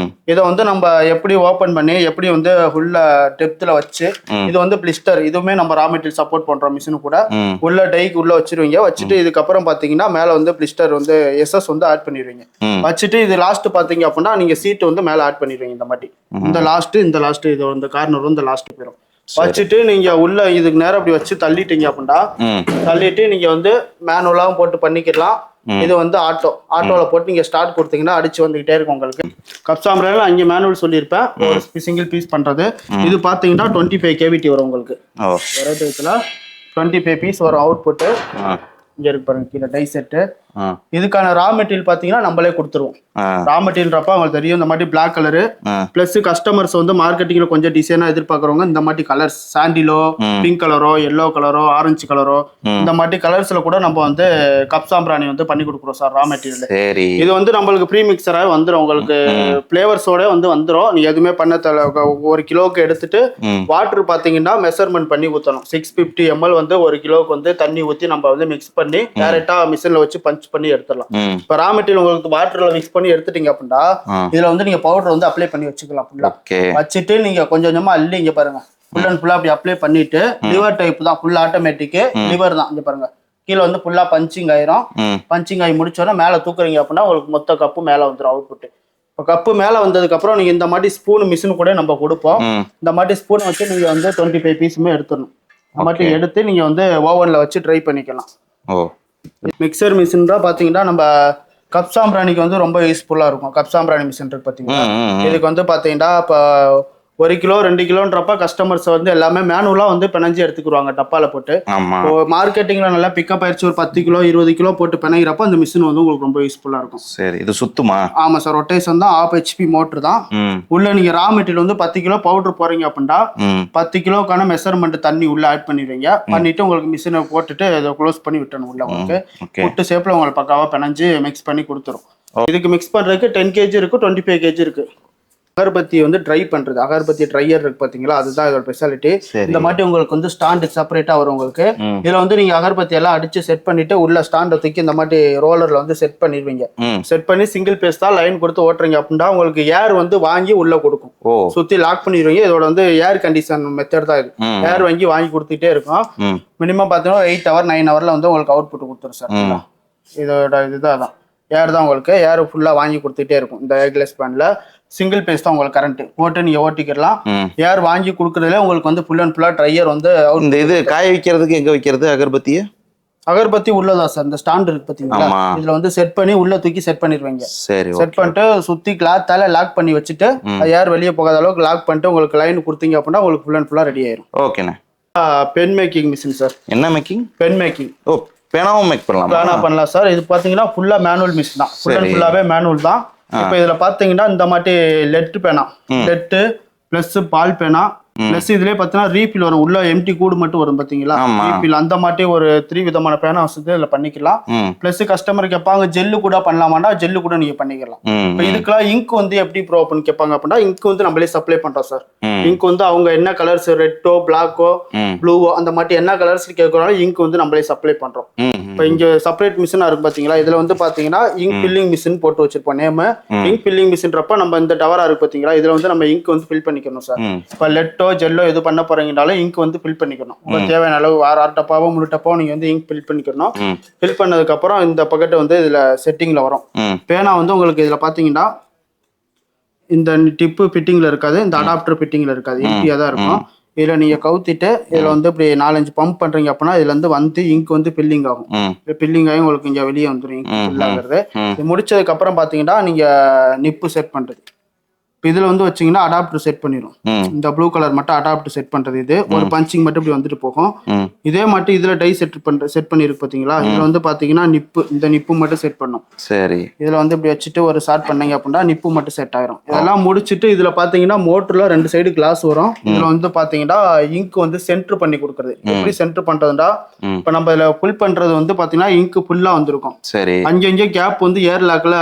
இதை வந்து நம்ம எப்படி ஓபன் பண்ணி எப்படி வந்து உள்ள டெப்த்ல வச்சு இது வந்து பிளிஸ்டர் இதுவுமே நம்ம ரா மெட்டீரியல் சப்போர்ட் பண்றோம். மிஷின் கூட உள்ள டைக்கு உள்ள வச்சிருவீங்க. வச்சுட்டு இதுக்கப்புறம் பாத்தீங்கன்னா மேல வந்து பிளிஸ்டர் வந்து எஸ்எஸ் வந்து ஆட் பண்ணிடுவீங்க. வச்சுட்டு இது லாஸ்ட் பாத்தீங்க அப்படின்னா நீங்க சீட் வந்து மேல ஆட் பண்ணிடுவீங்க. இந்த மாதிரி இந்த லாஸ்ட் இது இந்த கார்னர் வந்து லாஸ்ட் போயிடும். வச்சுட்டு நீங்க உள்ள இதுக்கு நேரம் அப்படி வச்சு தள்ளிட்டீங்க அப்படின்னா தள்ளிட்டு நீங்க வந்து மேனுவலாவும் போட்டு பண்ணிக்கலாம். இது வந்து ஆட்டோல போட்டு நீங்க ஸ்டார்ட் கொடுத்தீங்கன்னா அடிச்சு வந்துகிட்டே இருக்கும் உங்களுக்கு. கப்சாம்பரேல அங்கே மேனுவல் சொல்லியிருப்பேன் ஒரு சிங்கிள் பீஸ் பண்றது. இது பாத்தீங்கன்னா 25 kVT வரும் உங்களுக்கு. ஒரே டயத்துல 25 பீஸ் வரும் அவுட்புட். இங்க இருக்கு பாருங்க கீழே டை செட்டு. இதுக்கான ரா மெட்டீரியல் பாத்தீங்கன்னா நம்மளே கொடுத்துருவோம். ரா மெட்டீரியல்ன்றப்ப அவங்களுக்கு தெரியும் இந்த மாதிரி பிளாக் கலரு பிளஸ் கஸ்டமர்ஸ் வந்து மார்க்கெட்டிங்ல கொஞ்சம் டிசைனா எதிர்பார்க்கறவங்க இந்த மாதிரி கலர்ஸ் சாண்டிலோ பிங்க் கலரோ எல்லோ கலரோ ஆரஞ்சு கலரோ இந்த மாதிரி கலர்ஸ்ல கூட நம்ம வந்து கப் சாம்பிராணி வந்து பண்ணி கொடுக்குறோம் சார் ரா மெட்டீரியல். இது வந்து நம்மளுக்கு ப்ரீ மிக்சரா வந்துடும், உங்களுக்கு பிளேவர்ஸோட வந்து வந்துடும். நீ எதுவுமே பண்ண தேவை. 1 கிலோவுக்கு எடுத்துட்டு வாட்டர் பாத்தீங்கன்னா மெஷர்மெண்ட் பண்ணி ஊற்றணும். 650 ml வந்து 1 கிலோவுக்கு வந்து தண்ணி ஊற்றி நம்ம வந்து மிக்ஸ் பண்ணி டைரக்டா மிஷின்ல வச்சு பஞ்ச் பண்ணி எடுத்துடலாம். இப்ப ரா மெட்டீரியல் உங்களுக்கு வாட்டர்ல மிக்ஸ் பண்ணி எடுத்துட்டீங்க அப்படின்னா இதுல வந்து நீங்க பவுடர் வந்து அப்ளை பண்ணி வச்சுக்கலாம். ஃபுல்லா வச்சுட்டு நீங்க கொஞ்சம் கொஞ்சமா அள்ளி இங்க பாருங்க ஃபுல் அண்ட் ஃபுல்லா அப்படி அப்ளை பண்ணிட்டு லிவர் டைப் தான், ஃபுல் ஆட்டோமேட்டிக் லிவர் தான். இங்க பாருங்க கீழே வந்து ஃபுல்லா பஞ்சிங் ஆயிரும். பஞ்சிங் ஆகி முடிச்சோன்னா மேல தூக்குறீங்க அப்படின்னா உங்களுக்கு மொத்த கப்பு மேல வந்துடும் அவுட்புட். இப்போ கப்பு மேல வந்ததுக்கு அப்புறம் நீங்க இந்த மாதிரி ஸ்பூன் மிஷின் கூட நம்ம கொடுப்போம். இந்த மாதிரி ஸ்பூன் வச்சு நீங்க வந்து 25 பீஸுமே எடுத்துடணும். இந்த மாதிரி எடுத்து நீங்க வந்து ஓவன்ல வச்சு ட்ரை பண்ணிக்கலாம். மிக்சர் மிஷின் தான் பாத்தீங்கன்னா நம்ம கப் சாம்பிராணிக்கு வந்து ரொம்ப யூஸ்ஃபுல்லா இருக்கும். கப் சாம்பிராணி மிஷின் இருக்கு பாத்தீங்கன்னா, இதுக்கு வந்து பாத்தீங்கன்னா இப்போ 1 கிலோ 2 கிலோன்றப்ப கஸ்டமர்ஸ் வந்து எல்லாமே மேனுவலா வந்து பிணைஞ்சு எடுத்துக்குருவாங்க டப்பால போட்டு. மார்க்கெட்டிங்ல நல்லா பிக்கப் ஆயிடுச்சு ஒரு 10 கிலோ 20 கிலோ போட்டு பிணைகிறப்ப அந்த மிஷின் வந்து உங்களுக்கு ரொம்ப யூஸ்ஃபுல்லா இருக்கும். சரி, இது சுத்துமா? ஆமா சார், ரொட்டேஷன் தான், 1/2 HP மோட்டர் தான். உள்ள நீங்க ரா மெட்டீரியல் வந்து 10 கிலோ பவுடர் போறீங்க அப்படின்னா 10 கிலோக்கான மெஷர்மெண்ட் தண்ணி உள்ள ஆட் பண்ணிடுவீங்க. பண்ணிட்டு உங்களுக்கு மிஷினை போட்டுட்டு அதை க்ளோஸ் பண்ணி விட்டணும். உள்ள உங்களுக்கு புட்டு ஷேப்ல உங்களுக்கு பக்காவா பிணைஞ்சு மிக்ஸ் பண்ணி கொடுத்துரும். இதுக்கு மிக்ஸ் பண்றதுக்கு 10 kg இருக்கு, 25 kg இருக்கு. அகர்பத்தி வந்து ட்ரை பண்றது, அகர்பத்தி ட்ரையர் இருக்கு பாத்தீங்களா, அதுதான் இதோட ஸ்பெஷாலிட்டி. இந்த மாதிரி உங்களுக்கு வந்து ஸ்டாண்ட் செப்பரேட்டா வரும் உங்களுக்கு. இதுல வந்து நீங்க அகர்பத்தி எல்லாம் அடிச்சு செட் பண்ணிட்டு உள்ள ஸ்டாண்டை தூக்கி இந்த மாதிரி ரோலர்ல வந்து செட் பண்ணிடுவீங்க. செட் பண்ணி சிங்கிள் பேஸ் தான் லைன் கொடுத்து ஓட்டுறீங்க அப்படின்னா உங்களுக்கு ஏர் வந்து வாங்கி உள்ள கொடுக்கும். சுத்தி லாக் பண்ணிடுவீங்க. இதோட வந்து ஏர் கண்டிஷன் மெத்தட் தான் இது. ஏர் வாங்கி கொடுத்துட்டே இருக்கும். மினிமம் பாத்தீங்கன்னா 8 hour 9 hourல வந்து உங்களுக்கு அவுட் புட் கொடுத்துரும் சார். இதோட இதுதான் ஏர் தான் உங்களுக்கு ஏர் ஃபுல்லா வாங்கி கொடுத்துட்டே இருக்கும். இந்த ஏர்கிளாஸ் பேன்ல சிங்கிள் பேஸ் தான் உங்களுக்கு கரண்ட் போட்டு நீங்க ஓட்டிக்கலாம். ஏர் வாங்கி கொடுக்கறதுல உங்களுக்கு வந்து ஃபுல் அண்ட் ஃபுல்லா ட்ரையர் வந்து இந்த இது காய வைக்கிறதுக்கு எங்க வைக்கிறது அகர்பத்தியை? அகர்பத்தி உள்ளதா சார், இந்த ஸ்டாண்ட் இருக்கு பாத்தீங்களா, இதுல வந்து செட் பண்ணி உள்ள தூக்கி செட் பண்ணிடுவீங்க. சரி, செட் பண்ணிட்டு சுத்தி கிளாத்தால லாக் பண்ணி வச்சுட்டு ஏர் வெளியே போகாத அளவுக்கு லாக் பண்ணிட்டு உங்களுக்கு லைன் கொடுத்தீங்க அப்படின்னா உங்களுக்கு ஃபுல் அண்ட் ஃபுல்லா ரெடி ஆயிரும். ஓகேண்ணா. Pen making machine sir. என்ன மேக்கிங்? Pen making. ஓ, பேனாவும் மேக் பண்ணலாம். பேனா பண்ணலாம் சார். இது பாத்தீங்கன்னா ஃபுல்லா மேனுவல் மிஷின் தான், ஃபுல் அண்ட் ஃபுல்லாவே மேனுவல் தான். இப்ப இதுல பாத்தீங்கன்னா இந்த மாதிரி லெட் பேனா, லெட் பிளஸ் பால் பேனா பிளஸ் இதுலயே பாத்தீங்கன்னா ரீஃபில் வரும். உள்ள எம்டி கூடு மட்டும் வரும் பாத்தீங்களா, ரீஃபில் அந்த மாதிரி ஒரு 3 விதமான பேனா வசதி இதுல பண்ணிக்கலாம். பிளஸ் கஸ்டமர் கேட்பாங்க ஜெல்லு கூட பண்ணலாமாண்டா, ஜெல்லு கூட நீங்க பண்ணிக்கலாம். இப்ப இதுக்கெல்லாம் இங்க் வந்து எப்படி ப்ரோ பண்ணி கேட்பாங்க அப்படின்னா இங்க் வந்து நம்மளே சப்ளை பண்றோம் சார். இங்க் வந்து அவங்க என்ன கலர்ஸ் ரெட்டோ பிளாக்கோ ப்ளூவோ அந்த மாதிரி என்ன கலர்ஸ் கேட்கறனால இங்க் வந்து நம்மளே சப்ளை பண்றோம். இப்ப இங்க செப்பரேட் மிஷினா இருக்கு பாத்தீங்களா, இதுல வந்து பாத்தீங்கன்னா இங்க் ஃபில்லிங் மிஷின் போட்டு வச்சிருப்போம் நேம். இங்க் ஃபில்லிங் மிஷின்றப்ப நம்ம இந்த டவரா இருக்கு பாத்தீங்களா, இதுல வந்து நம்ம இங்க் வந்து ஃபில் பண்ணிக்கணும் சார். இப்ப லெட்டோ ஜெல்லோ எது பண்ண போறீங்கனாலும் இங்க் வந்து ஃபில் பண்ணிக்கணும். உங்களுக்கு தேவையான அளவு 6 டப்பாவோ 3 டப்பாவோ நீங்க வந்து இங்க் ஃபில் பண்ணிக்கணும். ஃபில் பண்ணதுக்கு அப்புறம் இந்த பக்கெட் வந்து இதுல செட்டிங்ல வரும். பேனா வந்து உங்களுக்கு இதுல பாத்தீங்கன்னா இந்த டிப்பு ஃபிட்டிங்ல இருக்காது, இந்த அடாப்டர் ஃபிட்டிங்ல இருக்காது, ஈஸியா தான் இருக்கும். இதுல நீங்க கவுத்திட்டு இதுல வந்து இப்படி 4-5 பம்ப் பண்றீங்க அப்படின்னா இதுல வந்து இங்க் வந்து ஃபில்லிங் ஆகும். ஃபில்லிங் ஆகி உங்களுக்கு இங்க வெளியே வந்துடும் இங்க் ஃபில் ஆகுறது. இது முடிச்சதுக்கு அப்புறம் பாத்தீங்கன்னா நீங்க நிப்பு செட் பண்றது. இதுல வந்து வச்சீங்கன்னா அடாப்டர் செட் பண்ணிடும். இந்த ப்ளூ கலர் மட்டும் அடாப்டர் செட் பண்றது. இது ஒரு பஞ்சிங் மட்டும் இப்படி வந்துட்டு போகும். இதே மட்டும் இதுல டை செட் பண்ணிருக்கு பாத்தீங்களா, இதுல வந்து பாத்தீங்கன்னா நிப்பு, இந்த நிப்பு மட்டும் செட் பண்ணும். சரி, இதுல வந்து இப்படி வச்சுட்டு ஒரு ஷார்ட் பண்ணீங்க அப்படின்னா நிப்பு மட்டும் செட் ஆயிரும். இதெல்லாம் முடிச்சுட்டு இதுல பாத்தீங்கன்னா மோட்டர்ல 2 சைடு கிளாஸ் வரும். இதுல வந்து பாத்தீங்கன்னா இங்க் வந்து சென்டர் பண்ணி கொடுக்கறது. எப்படி சென்டர் பண்றதுன்னா இப்ப நம்ம இதுல ஃபுல் பண்றது வந்து பாத்தீங்கன்னா இங்க் ஃபுல்லா வந்திருக்கும். சரி, அங்கங்க கேப் வந்து ஏர் லாக்ல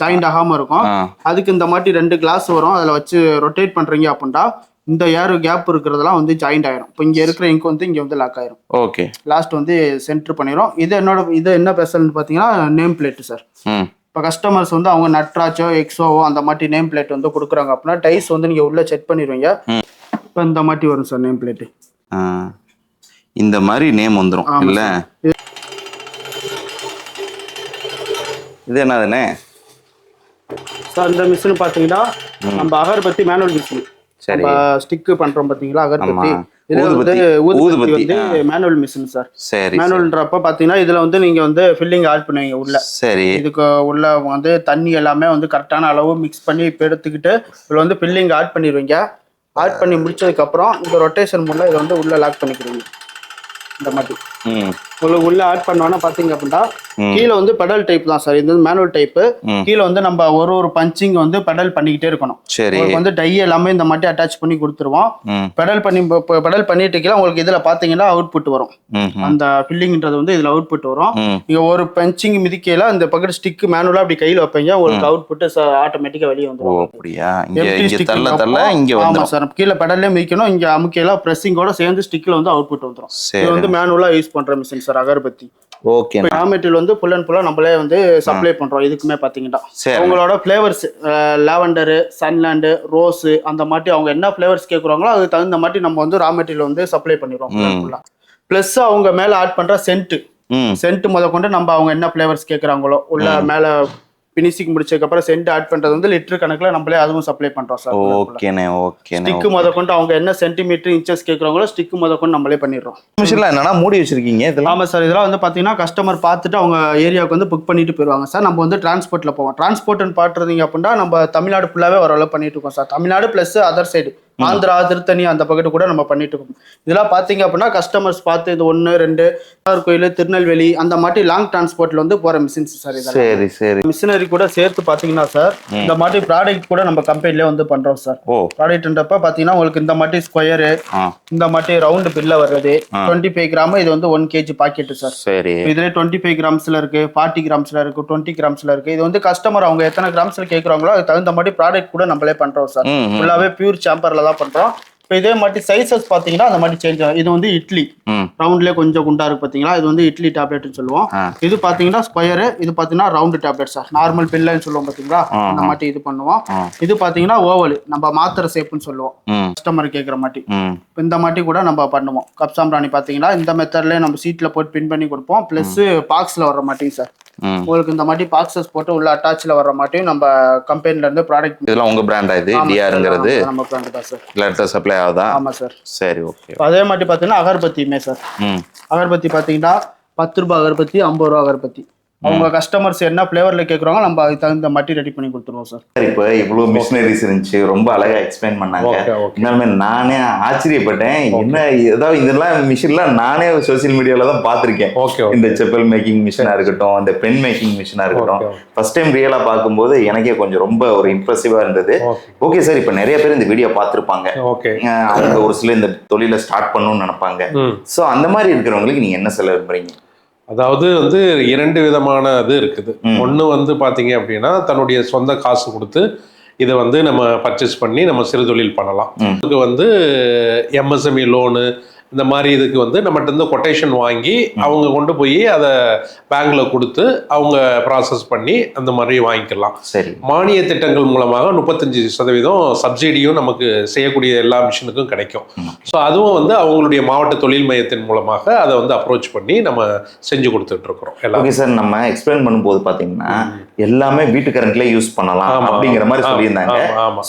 ஜாயிண்ட் ஆகாம இருக்கும். அதுக்கு இந்த மாதிரி 2 கிளாஸ் வரும். அதுல வச்சு ரொட்டேட் பண்றீங்க அப்படின்னா இந்த ஏர் கேப் இருக்கிறதெல்லாம் வந்து ஜாயிண்ட் ஆயிரும். இப்போ இங்க இருக்கிற இங்க் வந்து இங்க வந்து லாக் ஆயிரும். ஓகே, லாஸ்ட் வந்து சென்டர் பண்ணிரும். இது என்ன ஸ்பெஷல்னு பாத்தீங்கன்னா நேம் பிளேட் சார். இப்போ கஸ்டமர்ஸ் வந்து அவங்க நட்ராச்சோ எக்ஸோவோ அந்த மாதிரி நேம் பிளேட் வந்து கொடுக்குறாங்க அப்படின்னா டைஸ் வந்து நீங்க உள்ள செட் பண்ணிடுவீங்க. இப்போ இந்த மாதிரி வரும் சார் நேம் பிளேட். இந்த மாதிரி நேம் வந்துரும் இல்ல? இது என்னதுண்ணே சார்? இந்த மிஷின் பாத்தீங்கன்னா நம்ம அகர்பத்தி மேனுவல் மிஷின். சரி, ஸ்டிக் பண்றோம் பாத்தீங்களா அகர்பத்தி, இது வந்து ஊதுபத்தி வந்து மேனுவல் மிஷின் சார். சரி, மேனுவல்ன்றப்ப பாத்தீங்கன்னா இதுல வந்து நீங்க வந்து ஃபில்லிங் ஆட் பண்ணுவீங்க உள்ள. சரி, இதுக்கு உள்ள வந்து தண்ணி எல்லாமே வந்து கரெக்டான அளவு மிக்ஸ் பண்ணி இப்போ எடுத்துக்கிட்டு இதுல வந்து ஃபில்லிங் ஆட் பண்ணிடுவீங்க. ஆட் பண்ணி முடிச்சதுக்கு அப்புறம் இந்த ரொட்டேஷன் மூலம் இதை வந்து உள்ள லாக் பண்ணிக்கிறீங்க. இந்த மாதிரி உங்களுக்கு உள்ள ஆட் பண்ணோன்னா பாத்தீங்க அப்படின்னா கீழே வந்து பெடல் டைப் தான் சார். இது வந்து மேனுவல் டைப். கீழே வந்து நம்ம ஒரு பஞ்சிங் வந்து பெடல் பண்ணிக்கிட்டே இருக்கணும். உங்களுக்கு வந்து டை எல்லாமே இந்த மாதிரி அட்டாச் பண்ணி கொடுத்துருவோம். பெடல் பண்ணிட்டு கீழே உங்களுக்கு இதுல பாத்தீங்கன்னா அவுட்புட் வரும். அந்த ஃபில்லிங்ன்றது வந்து இதுல அவுட்புட் வரும். நீங்க ஒரு பஞ்சிங் மிதிக்கையில அந்த பக்கத்து ஸ்டிக் மேனுவலா அப்படி கையில வைப்பீங்க, உங்களுக்கு அவுட்புட் ஆட்டோமேட்டிக்கா வெளியே வந்துடும். ஆமா சார், கீழே பெடல்லே மிதிக்கணும், இங்க அமுக்கையில பிரஸிங்கோட சேர்ந்து ஸ்டிக்ல வந்து அவுட்புட் வந்துடும். இது வந்து மேனுவலா யூஸ் பண்ற machine sir agarbatti. Okay, raw material வந்து ஃபுல் அண்ட் ஃபுல்லா நம்மளே வந்து சப்ளை பண்றோம். இதுக்குமே பாத்தீங்கன்னா அவங்களோட ஃபிளேவர்ஸ் லாவெண்டர், சன்லாண்டு, ரோஸ் அந்த மாதிரி அவங்க என்ன ஃபிளேவர்ஸ் கேட்குறாங்களோ அதுக்கு தகுந்த மாதிரி நம்ம வந்து ரா மெட்டீரியல் வந்து சப்ளை பண்ணிடுவோம் ஃபுல்லா. பிளஸ் அவங்க மேல ஆட் பண்ற சென்ட் முத கொண்டு நம்ம அவங்க என்ன ஃபிளேவர்ஸ் கேட்குறாங்களோ உள்ள மேல பினிஷிங் முடிச்சதுக்கு அப்புறம் சென்ட் ஆட் பண்றது வந்து லிட்டர் கணக்குல நம்மளே அதுவும் சப்ளை பண்றோம் சார். ஓகேண்ணே. ஸ்டிக் முத கொண்டு அவங்க என்ன சென்டிமீட்டர் இன்ச்சஸ் கேட்குறாங்களோ ஸ்டிக் முத கொண்டு நம்மளே பண்ணிடுறோம். மிஷின்ல என்னன்னா மூடி வச்சிருக்கீங்க இதெல்லாம்? ஆமா சார், இதெல்லாம் வந்து பாத்தீங்கன்னா கஸ்டமர் பார்த்துட்டு அவங்க ஏரியாவுக்கு வந்து புக் பண்ணிட்டு போயிருவாங்க சார். நம்ம வந்து டிரான்ஸ்போர்ட்ல போவோம். டிரான்ஸ்போர்ட்னு பாட்டுறீங்க அப்படின்னா நம்ம தமிழ்நாடு ஃபுல்லாவே ஓரளவு பண்ணிட்டு இருக்கோம் sir. Tamil Nadu plus other side Andhra, Tiruttani அந்த பக்கத்து கூட நம்ம பண்ணிட்டு இருக்கோம். இதெல்லாம் பாத்தீங்க அப்படின்னா கஸ்டமர்ஸ் பார்த்து இது 1, 2 கோயில், திருநெல்வேலி அந்த மாதிரி லாங் டிரான்ஸ்போர்ட்ல வந்து போற மிஷின்ஸ் சார். சரி. மிஷினரி கூட சேர்த்து பாத்தீங்கன்னா சார் இந்த மாதிரி ப்ராடக்ட் கூட நம்ம கம்பெனிலே வந்து பண்றோம் சார். ப்ராடக்ட்ன்றப்ப பாத்தீங்கன்னா உங்களுக்கு இந்த மாதிரி ஸ்கொயரு, இந்த மாதிரி ரவுண்ட் பில்ல வர்றது 25 கிராம், இது வந்து 1 kg பாக்கெட் சார். சரி, இதுல 25 கிராம்ஸ்ல இருக்கு, 40 கிராம்ஸ்ல இருக்கு, 20 கிராம்ஸ்ல இருக்கு. இது வந்து கஸ்டமர் அவங்க எத்தனை கிராம்ஸ்ல கேட்கறாங்களோ அதுக்கு தகுந்த மாதிரி ப்ராடக்ட் கூட நம்மளே பண்றோம் சார். ஃபுல்லாவே பியூர் சாம்பர்ல பண்றோம். இப்போ இதே மாதிரி சைசஸ் பாத்தீங்கன்னா அந்த மாதிரி சேஞ்ச் ஆகும். இது வந்து இட்லி ரவுண்ட்லயே கொஞ்சம் குண்டா இருக்கு பாத்தீங்களா, இது வந்து இட்லி டேப்லெட்னு சொல்லுவோம். இது பாத்தீங்கன்னா ஸ்கொயர், இது பாத்தீங்கன்னா ரவுண்ட் டேப்லெட் சார். நார்மல் பில்லுன்னு சொல்லுவோம் பாத்தீங்களா, அந்த மாதிரி இது பண்ணுவோம். இது பாத்தீங்கன்னா ஓவல், நம்ம மாத்திரை ஷேப்னு சொல்லுவோம் கஸ்டமர் கேட்குற மாதிரி. இந்த மாதிரி கூட நம்ம பண்ணுவோம். கப்சாம்பிராணி பாத்தீங்கன்னா இந்த மெத்தட்லயே நம்ம சீட்ல போட்டு பின் பண்ணி கொடுப்போம். பிளஸ் பாக்ஸ்ல வர்ற மாட்டேங்க சார். உங்களுக்கு இந்த மாதிரி பாக்ஸஸ் போட்டு உள்ள அட்டாச்ல வர்ற மாட்டையும் நம்ம கம்பெனில இருந்து ப்ராடக்ட். இதெல்லாம் உங்க பிராண்டா? இது டிஆர்ங்கிறது நம்ம பிராண்ட் தான் சார். லெட்டர் சப்ளை ஆகுதா? ஆமா சார். சரி, ஓகே. அதே மாதிரி பாத்தீங்கன்னா அகர்பத்தியுமே சார். அகர்பத்தி பாத்தீங்கன்னா 10 ரூபாய் அகர்பத்தி, 50 ரூபாய் அகர்பத்தி. அவங்க கஸ்டமர்ஸ் என்ன ஃபிளேவர்ல கேக்குறாங்க நம்ம அதுக்கு தகுந்த மாதிரி ரெடி பண்ணி கொடுத்துருவோம் சார். இப்போ இவ்வளவு மிஷினரிஸ் இருந்துச்சு, ரொம்ப அழகா எக்ஸ்பிளைன் பண்ணாங்க. இன்னுமே நானே ஆச்சரியப்பட்டேன். என்ன ஏதாவது இதெல்லாம் மிஷின்லாம் நானே சோசியல் மீடியால தான் பார்த்திருக்கேன். இந்த செப்பல் மேக்கிங் மிஷினா இருக்கட்டும், இந்த பென் மேக்கிங் மிஷினா இருக்கட்டும், ஃபர்ஸ்ட் டைம் ரியலா பார்க்கும்போது எனக்கே கொஞ்சம் ரொம்ப ஒரு இம்ப்ரெசிவா இருந்தது. ஓகே சார், இப்போ நிறைய பேர் இந்த வீடியோ பார்த்திருப்பாங்க. அவங்க ஒரு சில இந்த தொழிலை ஸ்டார்ட் பண்ணணும்னு நினைப்பாங்க. ஸோ அந்த மாதிரி இருக்கிறவங்களுக்கு நீங்க என்ன சொல்ல விரும்புறீங்க? அதாவது வந்து 2 விதமான இது இருக்குது. ஒன்று வந்து பார்த்தீங்க அப்படின்னா தன்னுடைய சொந்த காசு கொடுத்து இதை வந்து நம்ம பர்ச்சேஸ் பண்ணி நம்ம சிறு தொழில் பண்ணலாம். இதுக்கு வந்து எம்எஸ்எம்இ லோனு இந்த மாதிரி இதுக்கு வந்து நம்மகிட்ட இருந்து கொட்டேஷன் வாங்கி அவங்க கொண்டு போய் அதை பேங்க்ல கொடுத்து அவங்க ப்ராசஸ் பண்ணி அந்த மாதிரி வாங்கிக்கலாம். சரி, மானிய திட்டங்கள் மூலமாக 35% சப்சிடியும் நமக்கு செய்யக்கூடிய எல்லா மிஷினுக்கும் கிடைக்கும். ஸோ அதுவும் வந்து அவங்களுடைய மாவட்ட தொழில் மையத்தின் மூலமாக அதை வந்து அப்ரோச் பண்ணி நம்ம செஞ்சு கொடுத்துட்டு இருக்கிறோம். ஓகே சார், நம்ம எக்ஸ்பிளைன் பண்ணும்போது பார்த்தீங்கன்னா எல்லாமே வீட்டு கரண்ட்ல யூஸ் பண்ணலாம் அப்படிங்கிற மாதிரி சொல்லியிருந்தாங்க.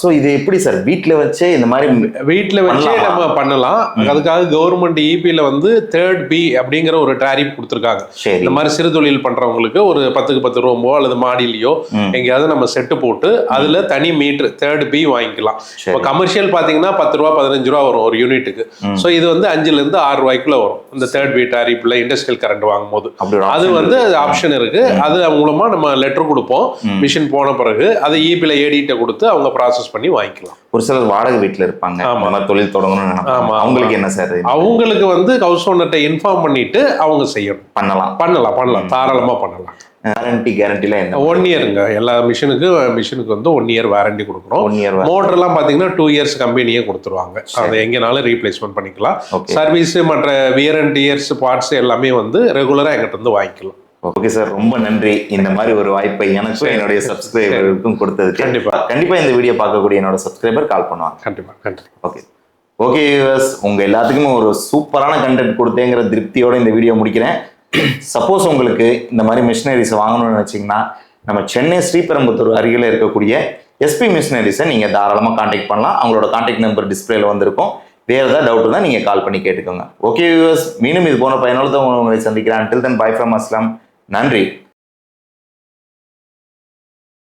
ஸோ இது எப்படி சார் வீட்டில் வச்சே இந்த மாதிரி வீட்டில் வச்சே நம்ம பண்ணலாம். அதுக்காக கவர்மெண்ட் இபில வந்து 3rd B அப்படிங்கிற ஒரு டாரிஃப் கொடுத்துருக்காங்க. இந்த மாதிரி சிறு தொழில் பண்றவங்களுக்கு ஒரு 10க்கு 10 ரூமோ அல்லது மாடியிலையோ எங்கேயாவது நம்ம செட்டு போட்டு அதுல தனி மீட்டர் 3rd B வாங்கிக்கலாம். இப்போ கமர்ஷியல் பாத்தீங்கன்னா 10 ரூபா 15 ரூபா வரும் ஒரு யூனிட்டுக்கு. ஸோ இது வந்து 5ல இருந்து 6 ரூபாய்க்குள்ள வரும் இந்த 3rd B டாரிஃப்ல இண்டஸ்ட்ரியல் கரண்ட் வாங்கும்போது. அது வந்து ஆப்ஷன் இருக்கு. அது மூலமா நம்ம லெட்டர் கொடுப்போம். மிஷின் போன பிறகு அதை இபில ஏடிட்ட கொடுத்து அவங்க ப்ராசஸ் பண்ணி வாங்கிக்கலாம். ஒரு சிலர் வாடகை வீட்டுல இருப்பாங்க, தொழில் தொடங்கணும்னு நினைப்பாங்க. அவங்களுக்கு என்ன சார்? அவங்களுக்கு வந்து ஹவுஸ் ஓனர்கிட்ட இன்ஃபார்ம் பண்ணிட்டு அவங்க செய்யணும். பண்ணலாம் தாராளமா பண்ணலாம். கேரண்டில என்ன? 1 இயருங்க. எல்லா மிஷினுக்கு வந்து 1 இயர் வாரண்டி கொடுக்குறோம். மோட்டர் எல்லாம் பாத்தீங்கன்னா 2 இயர்ஸ் கம்பெனியே கொடுத்துருவாங்க. அதை எங்கனாலும் ரீப்ளேஸ்மெண்ட் பண்ணிக்கலாம். சர்வீஸ் மற்ற வியர் அண்ட் டியர்ஸ் பார்ட்ஸ் எல்லாமே வந்து ரெகுலரா எங்கிட்ட இருந்து வாங்கிக்கலாம். ஓகே சார், ரொம்ப நன்றி இந்த மாதிரி ஒரு வாய்ப்பை எனக்கும் என்னுடைய சப்ஸ்கிரைபருக்கும் கொடுத்ததுக்கு. கண்டிப்பா இந்த வீடியோ பார்க்கக்கூடிய என்னோட சப்ஸ்கிரைபர் கால் பண்ணுவாங்க. கண்டிப்பா. ஓகே வியூவர்ஸ், உங்க எல்லாத்துக்குமே ஒரு சூப்பரான கண்டென்ட் கொடுத்தேங்கிற திருப்தியோட இந்த வீடியோ முடிக்கிறேன். சப்போஸ் உங்களுக்கு இந்த மாதிரி மிஷினரிஸ் வாங்கணும்னு நினைச்சீங்கன்னா நம்ம சென்னை ஸ்ரீபெரும்புத்தூர் அருகில் இருக்கக்கூடிய எஸ்பி மிஷினரிஸை நீங்கள் தாராளமாக கான்டாக்ட் பண்ணலாம். அவங்களோட கான்டாக்ட் நம்பர் டிஸ்பிளேல வந்திருக்கும். வேறு ஏதாவது டவுட் தான் நீங்கள் கால் பண்ணி கேட்டுக்கோங்க. ஓகே வியூவர்ஸ், மீண்டும் இது போன பயனுள்ள உங்களை சந்திக்கிறேன். Until then, bye from Aslam. நன்றி.